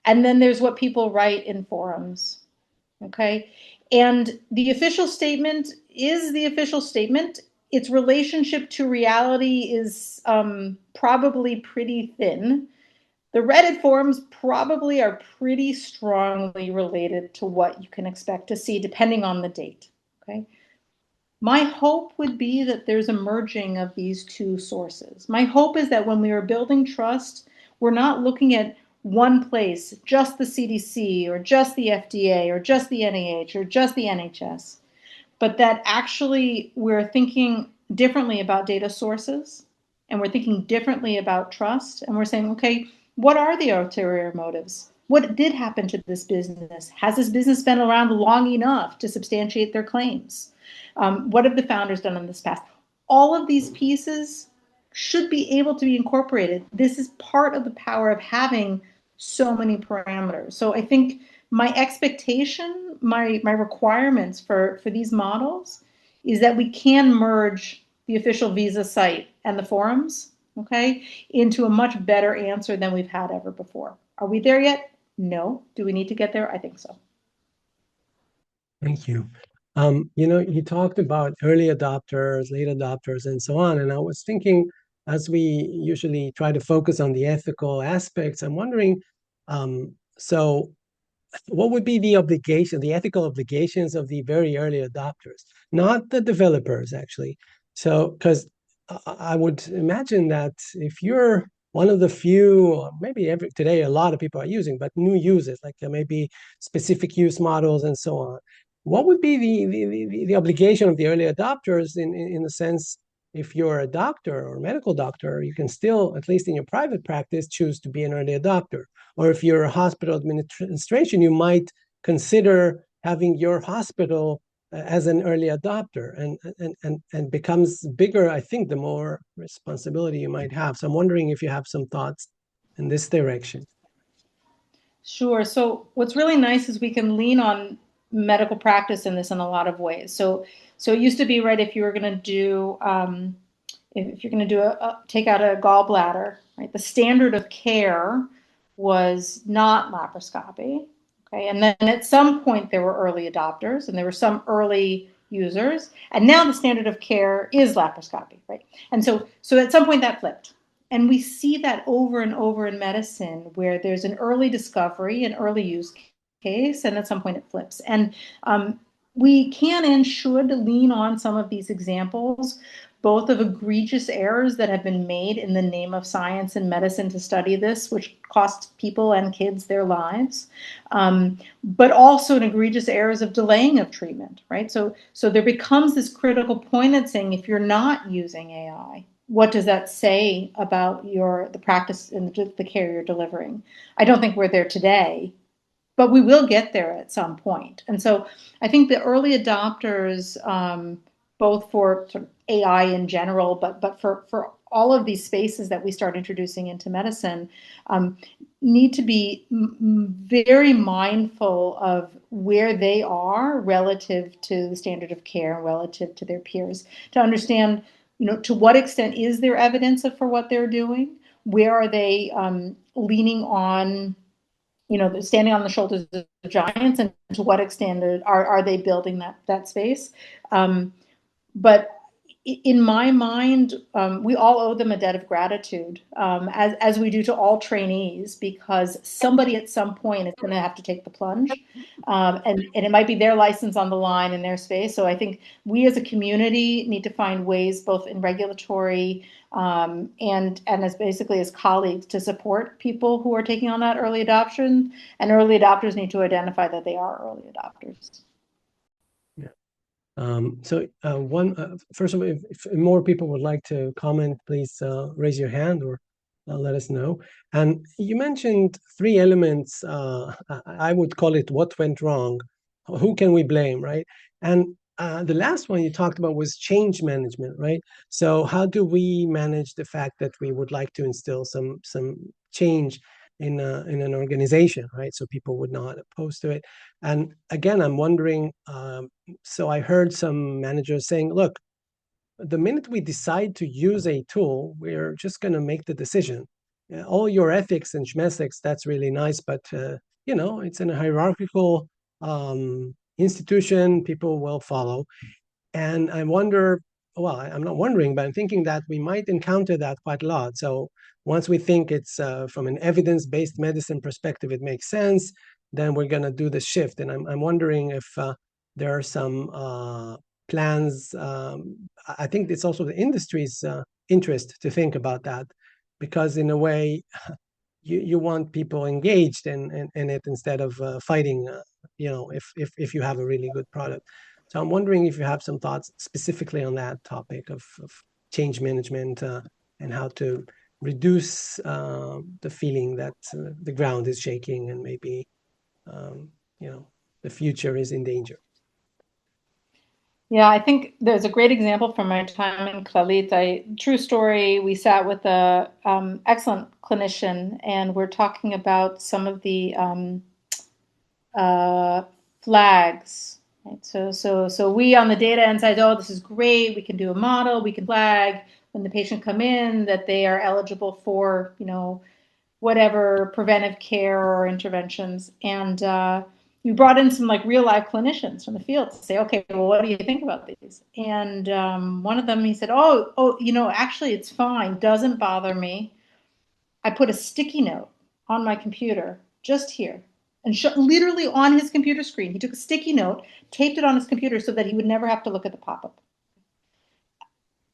and then there's what people write in forums. Okay. And the official statement is the official statement. Its relationship to reality is probably pretty thin. The Reddit forums probably are pretty strongly related to what you can expect to see depending on the date. Okay. My hope would be that there's a merging of these two sources. My hope is that when we are building trust, we're not looking at one place, just the CDC or just the FDA or just the NIH or just the NHS, but that actually we're thinking differently about data sources and we're thinking differently about trust. And we're saying, okay, what are the ulterior motives? What did happen to this business? Has this business been around long enough to substantiate their claims? What have the founders done in this past? All of these pieces should be able to be incorporated. This is part of the power of having so many parameters. So I think my expectation, my requirements for these models is that we can merge the official visa site and the forums, okay, into a much better answer than we've had ever before. Are we there yet? No. Do we need to get there? I think so. Thank you. You talked about early adopters, late adopters, and so on. And I was thinking, as we usually try to focus on the ethical aspects, I'm wondering, so what would be the obligation, the ethical obligations of the very early adopters, not the developers, actually? So, because I would imagine that if you're one of the few, or maybe today a lot of people are using, but new users, like there may be specific use models and so on. What would be the obligation of the early adopters in the sense, if you're a doctor or a medical doctor, you can still, at least in your private practice, choose to be an early adopter. Or if you're a hospital administration, you might consider having your hospital as an early adopter, and becomes bigger, I think, the more responsibility you might have. So I'm wondering if you have some thoughts in this direction. Sure. So what's really nice is we can lean on medical practice in this in a lot of ways. So it used to be, right, if you were going to do if you're going to do take out a gallbladder, right, the standard of care was not laparoscopy. Okay, and then at some point there were early adopters and there were some early users, and now the standard of care is laparoscopy, right? And so at some point that flipped. And we see that over and over in medicine where there's an early discovery, an early use case, and at some point it flips. And we can and should lean on some of these examples, both of egregious errors that have been made in the name of science and medicine to study this, which cost people and kids their lives, but also an egregious errors of delaying of treatment, right? So there becomes this critical point at saying, if you're not using AI, what does that say about the practice and the care you're delivering? I don't think we're there today, but we will get there at some point. And so I think the early adopters, both for sort of AI in general, but for all of these spaces that we start introducing into medicine, need to be very mindful of where they are relative to the standard of care, relative to their peers, to understand, to what extent is there evidence for what they're doing? Where are they leaning on, standing on the shoulders of giants, and to what extent are they building that space? But in my mind, we all owe them a debt of gratitude, as we do to all trainees, because somebody at some point is going to have to take the plunge, and it might be their license on the line in their space. So I think we as a community need to find ways, both in regulatory and as basically as colleagues, to support people who are taking on that early adoption. And early adopters need to identify that they are early adopters. First of all, if more people would like to comment, please raise your hand or let us know. And you mentioned 3 elements. I would call it what went wrong. Who can we blame, right? And the last one you talked about was change management, right? So how do we manage the fact that we would like to instill some change in an organization, right? So people would not oppose to it. And again, I'm wondering, so I heard some managers saying, look, the minute we decide to use a tool, we're just going to make the decision. All your ethics and schmetics, that's really nice, but it's in a hierarchical institution, people will follow. And I wonder, well, I'm not wondering, but I'm thinking that we might encounter that quite a lot. So once we think it's from an evidence-based medicine perspective, it makes sense, then we're going to do the shift. And I'm wondering if there are some plans. I think it's also the industry's interest to think about that, because in a way, you want people engaged in it instead of fighting, if you have a really good product. So I'm wondering if you have some thoughts specifically on that topic of change management and how to reduce the feeling that the ground is shaking and maybe, the future is in danger. Yeah, I think there's a great example from my time in Clalit. True story, we sat with a excellent clinician, and we're talking about some of the flags. Right? So we on the data end said, oh, this is great. We can do a model. We can flag when the patient come in that they are eligible for, whatever preventive care or interventions. And we brought in some like real life clinicians from the field to say, okay, well, what do you think about these? And one of them, he said, oh, actually, it's fine. Doesn't bother me. I put a sticky note on my computer just here and literally on his computer screen. He took a sticky note, taped it on his computer so that he would never have to look at the pop-up.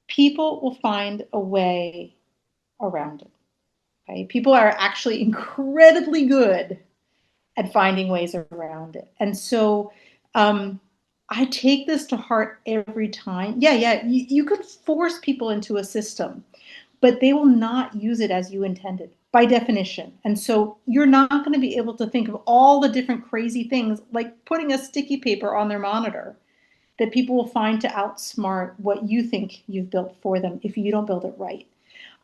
People will find a way around it. Okay? People are actually incredibly good at finding ways around it. And so I take this to heart every time. Yeah, you could force people into a system, but they will not use it as you intended by definition. And so you're not going to be able to think of all the different crazy things, like putting a sticky paper on their monitor, that people will find to outsmart what you think you've built for them if you don't build it right.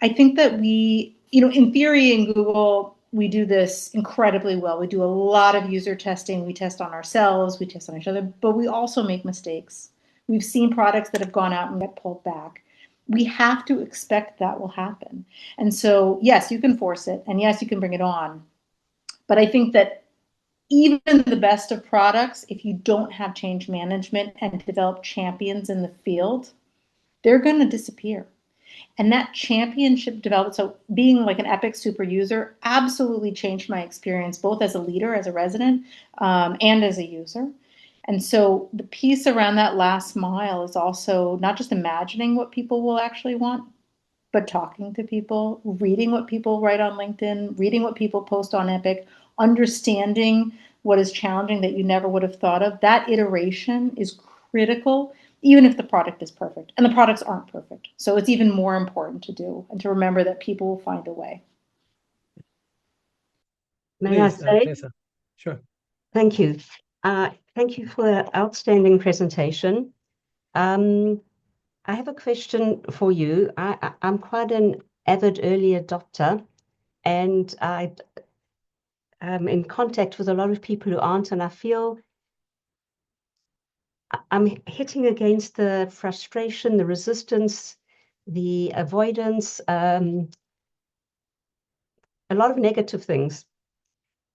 I think that we, in theory in Google, we do this incredibly well. We do a lot of user testing. We test on ourselves, we test on each other, but we also make mistakes. We've seen products that have gone out and get pulled back. We have to expect that will happen. And so, yes, you can force it, and yes, you can bring it on. But I think that even the best of products, if you don't have change management and develop champions in the field, they're going to disappear. And that championship development, so being like an Epic super user, absolutely changed my experience, both as a leader, as a resident, and as a user. And so the piece around that last mile is also not just imagining what people will actually want, but talking to people, reading what people write on LinkedIn, reading what people post on Epic, understanding what is challenging that you never would have thought of. That iteration is critical, even if the product is perfect. And the products aren't perfect. So it's even more important to do and to remember that people will find a way. May I say? Tessa. Sure. Thank you. Thank you for the outstanding presentation. I have a question for you. I'm quite an avid early adopter, and I'm in contact with a lot of people who aren't, and I feel I'm hitting against the frustration, the resistance, the avoidance, a lot of negative things.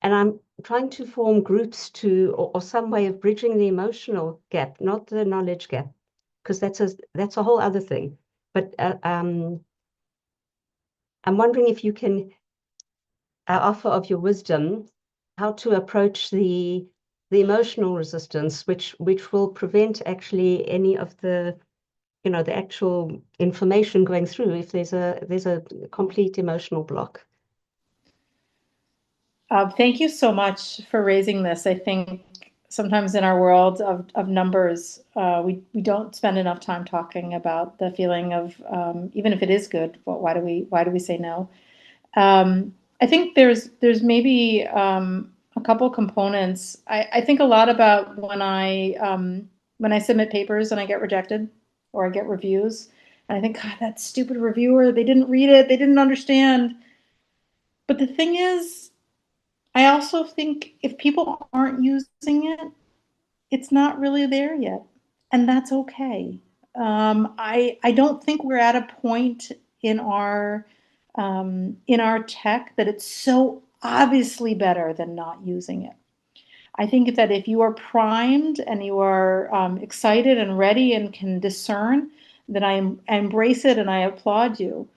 And I'm trying to form groups or some way of bridging the emotional gap, not the knowledge gap. because that's a whole other thing. But I'm wondering if you can offer of your wisdom how to approach the emotional resistance, which will prevent actually any of the the actual information going through if there's a complete emotional block. Thank you so much for raising this. I think sometimes in our world of numbers, we don't spend enough time talking about the feeling of even if it is good, why do we say no? I think there's maybe a couple components. I think a lot about when I submit papers and I get rejected or I get reviews, and I think, God, that stupid reviewer, they didn't read it, they didn't understand. But the thing is, I also think if people aren't using it, it's not really there yet, and that's okay. I don't think we're at a point in our tech that it's so obviously better than not using it. I think that if you are primed and you are excited and ready and can discern, then I embrace it and I applaud you.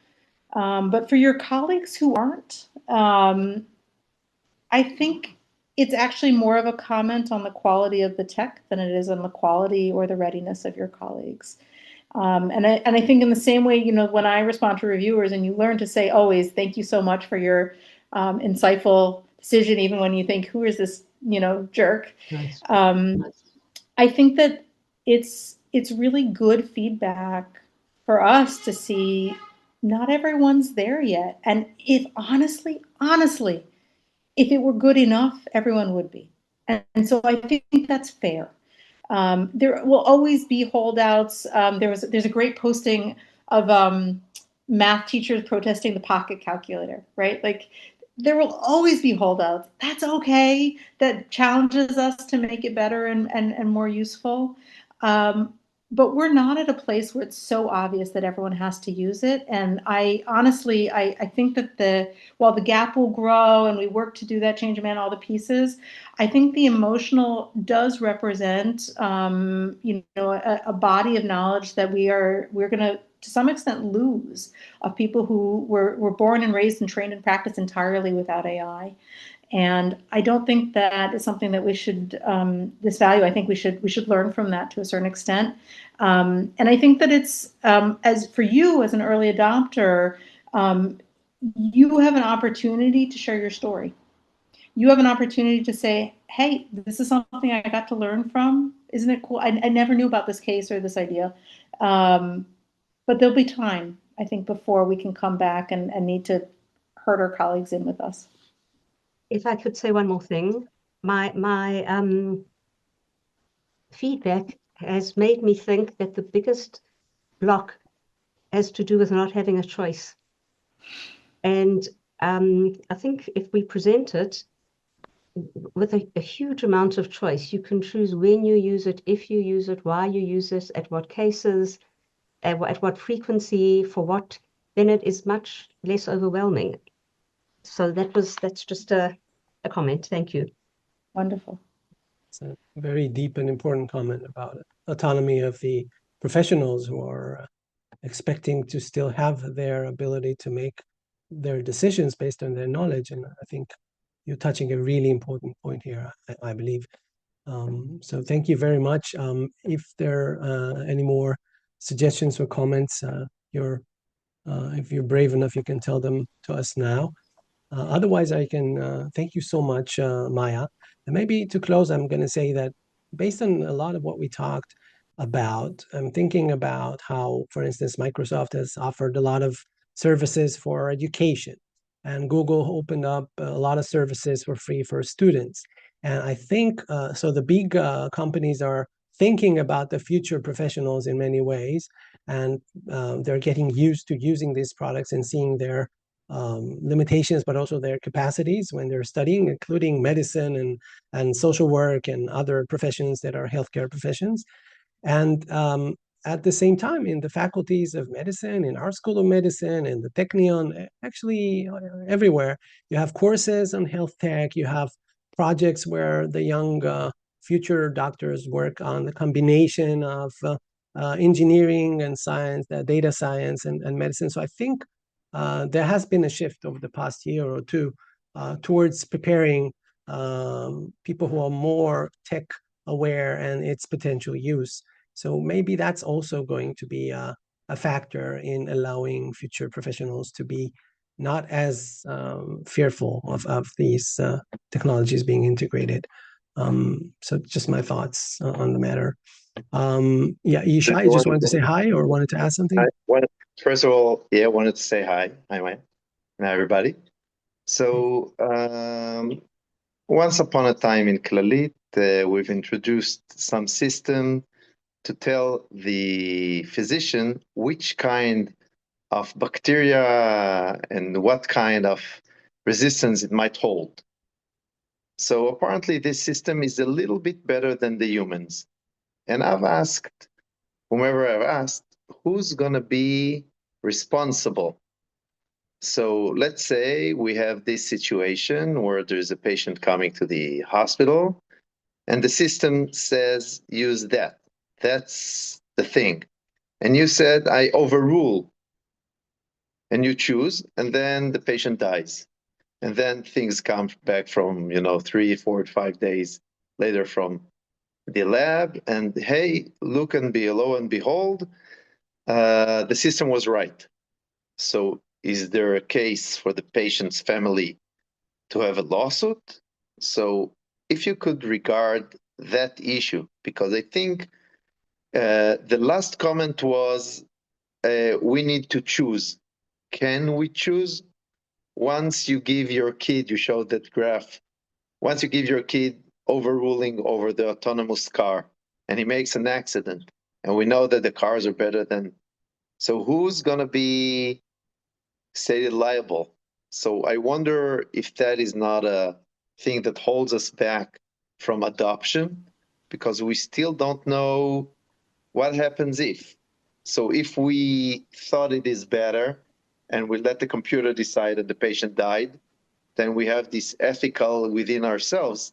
But for your colleagues who aren't, I think it's actually more of a comment on the quality of the tech than it is on the quality or the readiness of your colleagues. And I think in the same way, when I respond to reviewers and you learn to say always, thank you so much for your insightful decision, even when you think, who is this, jerk? Nice. I think that it's really good feedback for us to see not everyone's there yet. And if honestly, if it were good enough, everyone would be. And so I think that's fair. There will always be holdouts. There's a great posting of math teachers protesting the pocket calculator, right? Like there will always be holdouts. That's okay. That challenges us to make it better and more useful. But we're not at a place where it's so obvious that everyone has to use it. And I honestly, I think that while the gap will grow and we work to do that change and man all the pieces, I think the emotional does represent, a body of knowledge that we're going to some extent lose, of people who were born and raised and trained and practiced entirely without AI. And I don't think that is something that we should disvalue. I think we should learn from that to a certain extent. And I think that it's as for you as an early adopter, you have an opportunity to share your story. You have an opportunity to say, hey, this is something I got to learn from. Isn't it cool? I never knew about this case or this idea. But there'll be time, I think, before we can come back and need to herd our colleagues in with us. If I could say one more thing, my feedback has made me think that the biggest block has to do with not having a choice. And I think if we present it with a huge amount of choice, you can choose when you use it, if you use it, why you use it, at what cases, at what frequency, for what, then it is much less overwhelming. So that's just a comment. Thank you. Wonderful. It's a very deep and important comment about autonomy of the professionals who are expecting to still have their ability to make their decisions based on their knowledge. And I think you're touching a really important point here, I believe. So thank you very much. If there are any more suggestions or comments, if you're brave enough, you can tell them to us now. Otherwise, I can thank you so much, Maya. And maybe to close, I'm going to say that based on a lot of what we talked about, I'm thinking about how, for instance, Microsoft has offered a lot of services for education, and Google opened up a lot of services for free for students. And I think so the big companies are thinking about the future professionals in many ways, and they're getting used to using these products and seeing their limitations, but also their capacities when they're studying, including medicine and social work and other professions that are healthcare professions. And at the same time, in the faculties of medicine, in our School of Medicine, in the Technion, actually everywhere, you have courses on health tech, you have projects where the young future doctors work on the combination of engineering and science, data science and medicine. So I think there has been a shift over the past year or two towards preparing people who are more tech aware and its potential use. So maybe that's also going to be a factor in allowing future professionals to be not as fearful of these technologies being integrated. So just my thoughts on the matter. Yeah, Yishai, you just wanted to say hi or wanted to ask something? First of all, yeah, I wanted to say hi. Hi, Maya. Hi, everybody. So once upon a time in Clalit, we've introduced some system to tell the physician which kind of bacteria and what kind of resistance it might hold. So apparently this system is a little bit better than the humans. And I've asked, whomever I've asked, who's going to be responsible? So let's say we have this situation where there's a patient coming to the hospital and the system says, use that. That's the thing. And you said, I overrule. And you choose, and then the patient dies. And then things come back from, 3, 4, 5 days later from the lab. And hey, lo and behold, the system was right. So is there a case for the patient's family to have a lawsuit? So if you could regard that issue, because I think the last comment was we need to choose. Can we choose? Once you give your kid, you showed that graph, once you give your kid overruling over the autonomous car and he makes an accident, and we know that the cars are better than, so who's going to be stated liable? So I wonder if that is not a thing that holds us back from adoption, because we still don't know what happens if. So if we thought it is better and we let the computer decide that the patient died, then we have this ethical within ourselves.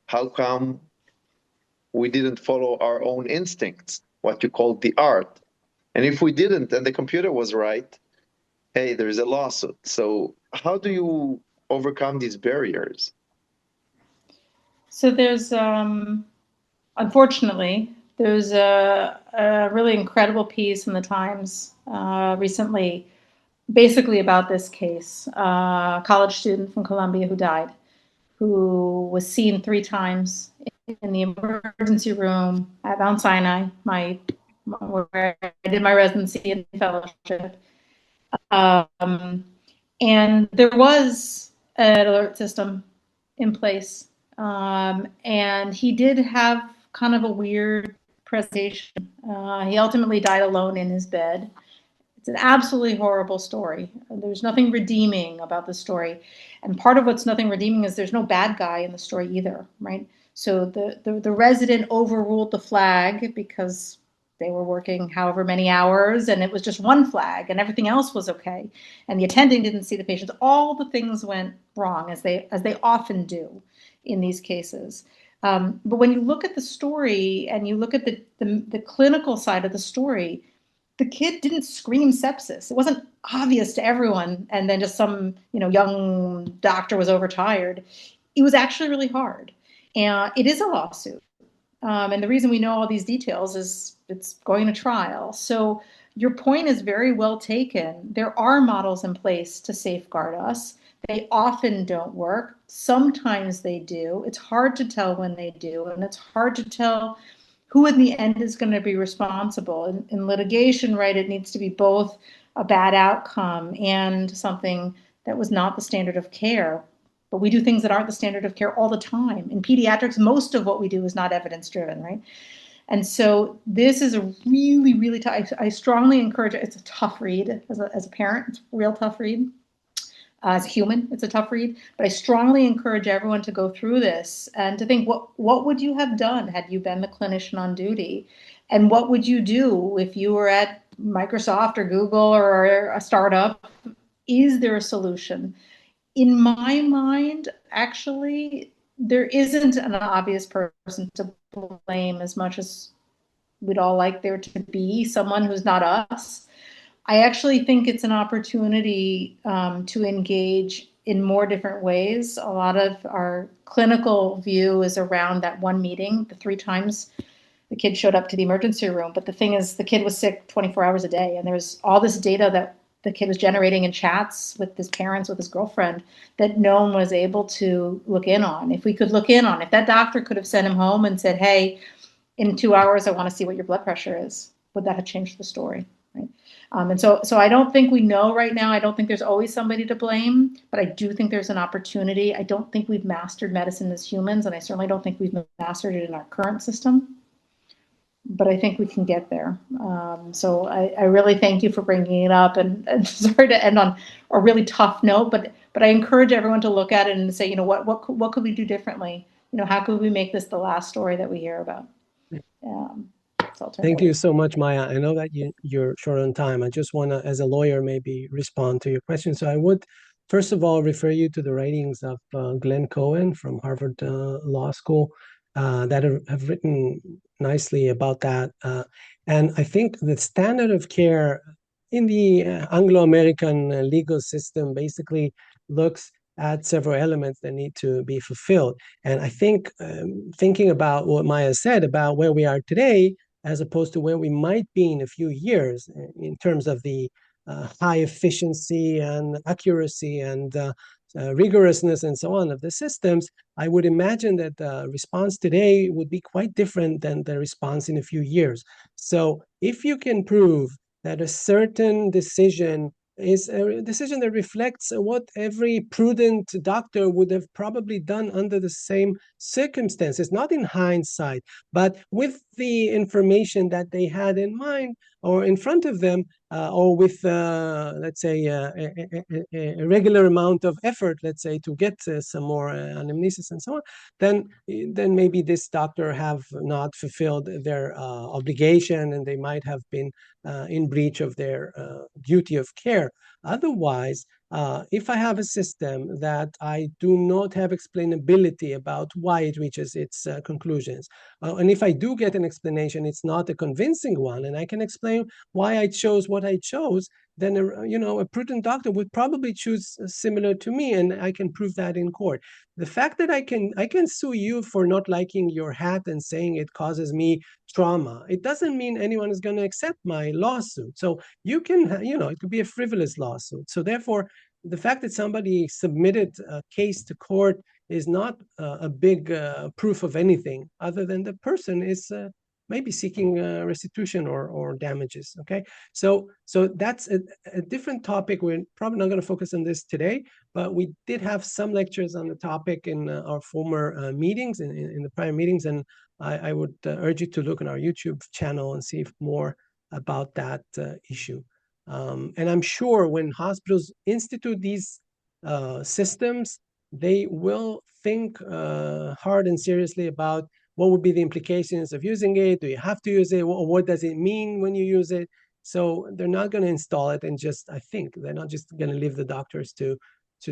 How come we didn't follow our own instincts, what you call the art? And if we didn't, and the computer was right, hey, there's a lawsuit. So how do you overcome these barriers? So there's, unfortunately, there's a really incredible piece in the Times recently, basically about this case. A college student from Columbia who died, who was seen 3 times in the emergency room at Mount Sinai, where I did my residency and fellowship. And there was an alert system in place. And he did have kind of a weird presentation. He ultimately died alone in his bed. It's an absolutely horrible story. There's nothing redeeming about the story. And part of what's nothing redeeming is there's no bad guy in the story either, right? So the resident overruled the flag because they were working however many hours and it was just one flag and everything else was okay. And the attending didn't see the patients. All the things went wrong as they often do in these cases. But when you look at the story and you look at the clinical side of the story, the kid didn't scream sepsis. It wasn't obvious to everyone. And then just some, young doctor was overtired. It was actually really hard. And it is a lawsuit. And the reason we know all these details is it's going to trial. So your point is very well taken. There are models in place to safeguard us. They often don't work. Sometimes they do. It's hard to tell when they do. And it's hard to tell who in the end is going to be responsible. In litigation, right, it needs to be both a bad outcome and something that was not the standard of care. But we do things that aren't the standard of care all the time. In pediatrics, most of what we do is not evidence-driven, right? And so this is a really, really tough, I strongly encourage it. It's a tough read as a parent. It's a real tough read. As a human, it's a tough read, but I strongly encourage everyone to go through this and to think, what would you have done had you been the clinician on duty? And what would you do if you were at Microsoft or Google or a startup? Is there a solution? In my mind, actually, there isn't an obvious person to blame as much as we'd all like there to be someone who's not us. I actually think it's an opportunity to engage in more different ways. A lot of our clinical view is around that one meeting, the 3 times the kid showed up to the emergency room. But the thing is, the kid was sick 24 hours a day, and there's all this data that the kid was generating in chats with his parents, with his girlfriend, that no one was able to look in on. If we could look in on, if that doctor could have sent him home and said, hey, in 2 hours, I want to see what your blood pressure is, would that have changed the story? Right? And so I don't think we know right now. I don't think there's always somebody to blame, but I do think there's an opportunity. I don't think we've mastered medicine as humans, and I certainly don't think we've mastered it in our current system. But I think we can get there. So I really thank you for bringing it up, and sorry to end on a really tough note, but I encourage everyone to look at it and say, what could we do differently? How could we make this the last story that we hear about? Thank you so much, Maya. I know that you're short on time. I just want to, as a lawyer, maybe respond to your question. So I would, first of all, refer you to the writings of Glenn Cohen from Harvard Law School that have written nicely about that. And I think the standard of care in the Anglo-American legal system basically looks at several elements that need to be fulfilled. And I think thinking about what Maya said about where we are today, as opposed to where we might be in a few years in terms of the high efficiency and accuracy and rigorousness and so on of the systems, I would imagine that the response today would be quite different than the response in a few years. So if you can prove that a certain decision is a decision that reflects what every prudent doctor would have probably done under the same circumstances, not in hindsight, but with the information that they had in mind or in front of them, or with, let's say, a regular amount of effort, let's say, to get some more anamnesis and so on, then maybe this doctor have not fulfilled their obligation, and they might have been in breach of their duty of care. Otherwise, if I have a system that I do not have explainability about why it reaches its conclusions, and if I do get an explanation, it's not a convincing one, and I can explain why I chose what I chose, then a prudent doctor would probably choose similar to me, and I can prove that in court. The fact that I can sue you for not liking your hat and saying it causes me trauma, it doesn't mean anyone is going to accept my lawsuit. So you can, it could be a frivolous lawsuit. So therefore, the fact that somebody submitted a case to court is not a big proof of anything other than the person is maybe seeking restitution or damages. Okay, so that's a different topic. We're probably not going to focus on this today, but we did have some lectures on the topic in our former meetings, in the prior meetings, and I would urge you to look on our YouTube channel and see more about that issue. And I'm sure when hospitals institute these systems, they will think hard and seriously about what would be the implications of using it. Do you have to use it? Or what does it mean when you use it? So they're not going to install it and just, I think, they're not just going to leave the doctors to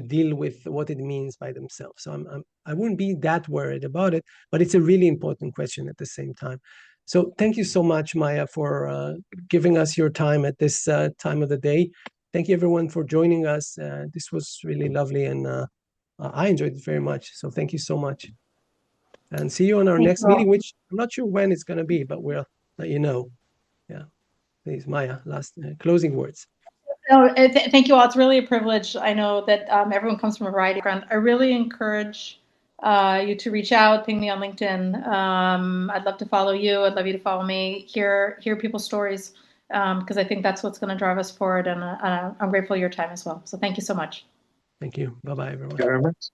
deal with what it means by themselves. So I wouldn't be that worried about it, but it's a really important question at the same time. So thank you so much, Maya, for giving us your time at this time of the day. Thank you, everyone, for joining us. This was really lovely, and I enjoyed it very much. So thank you so much. And see you on our next meeting, which I'm not sure when it's going to be, but we'll let you know. Yeah. Please, Maya, last closing words. Thank you all. It's really a privilege. I know that everyone comes from a variety of backgrounds. I really encourage you to reach out, ping me on LinkedIn. I'd love to follow you. I'd love you to follow me, hear people's stories, because I think that's what's going to drive us forward. And I'm grateful for your time as well. So thank you so much. Thank you. Bye-bye, everyone. Thank you very much.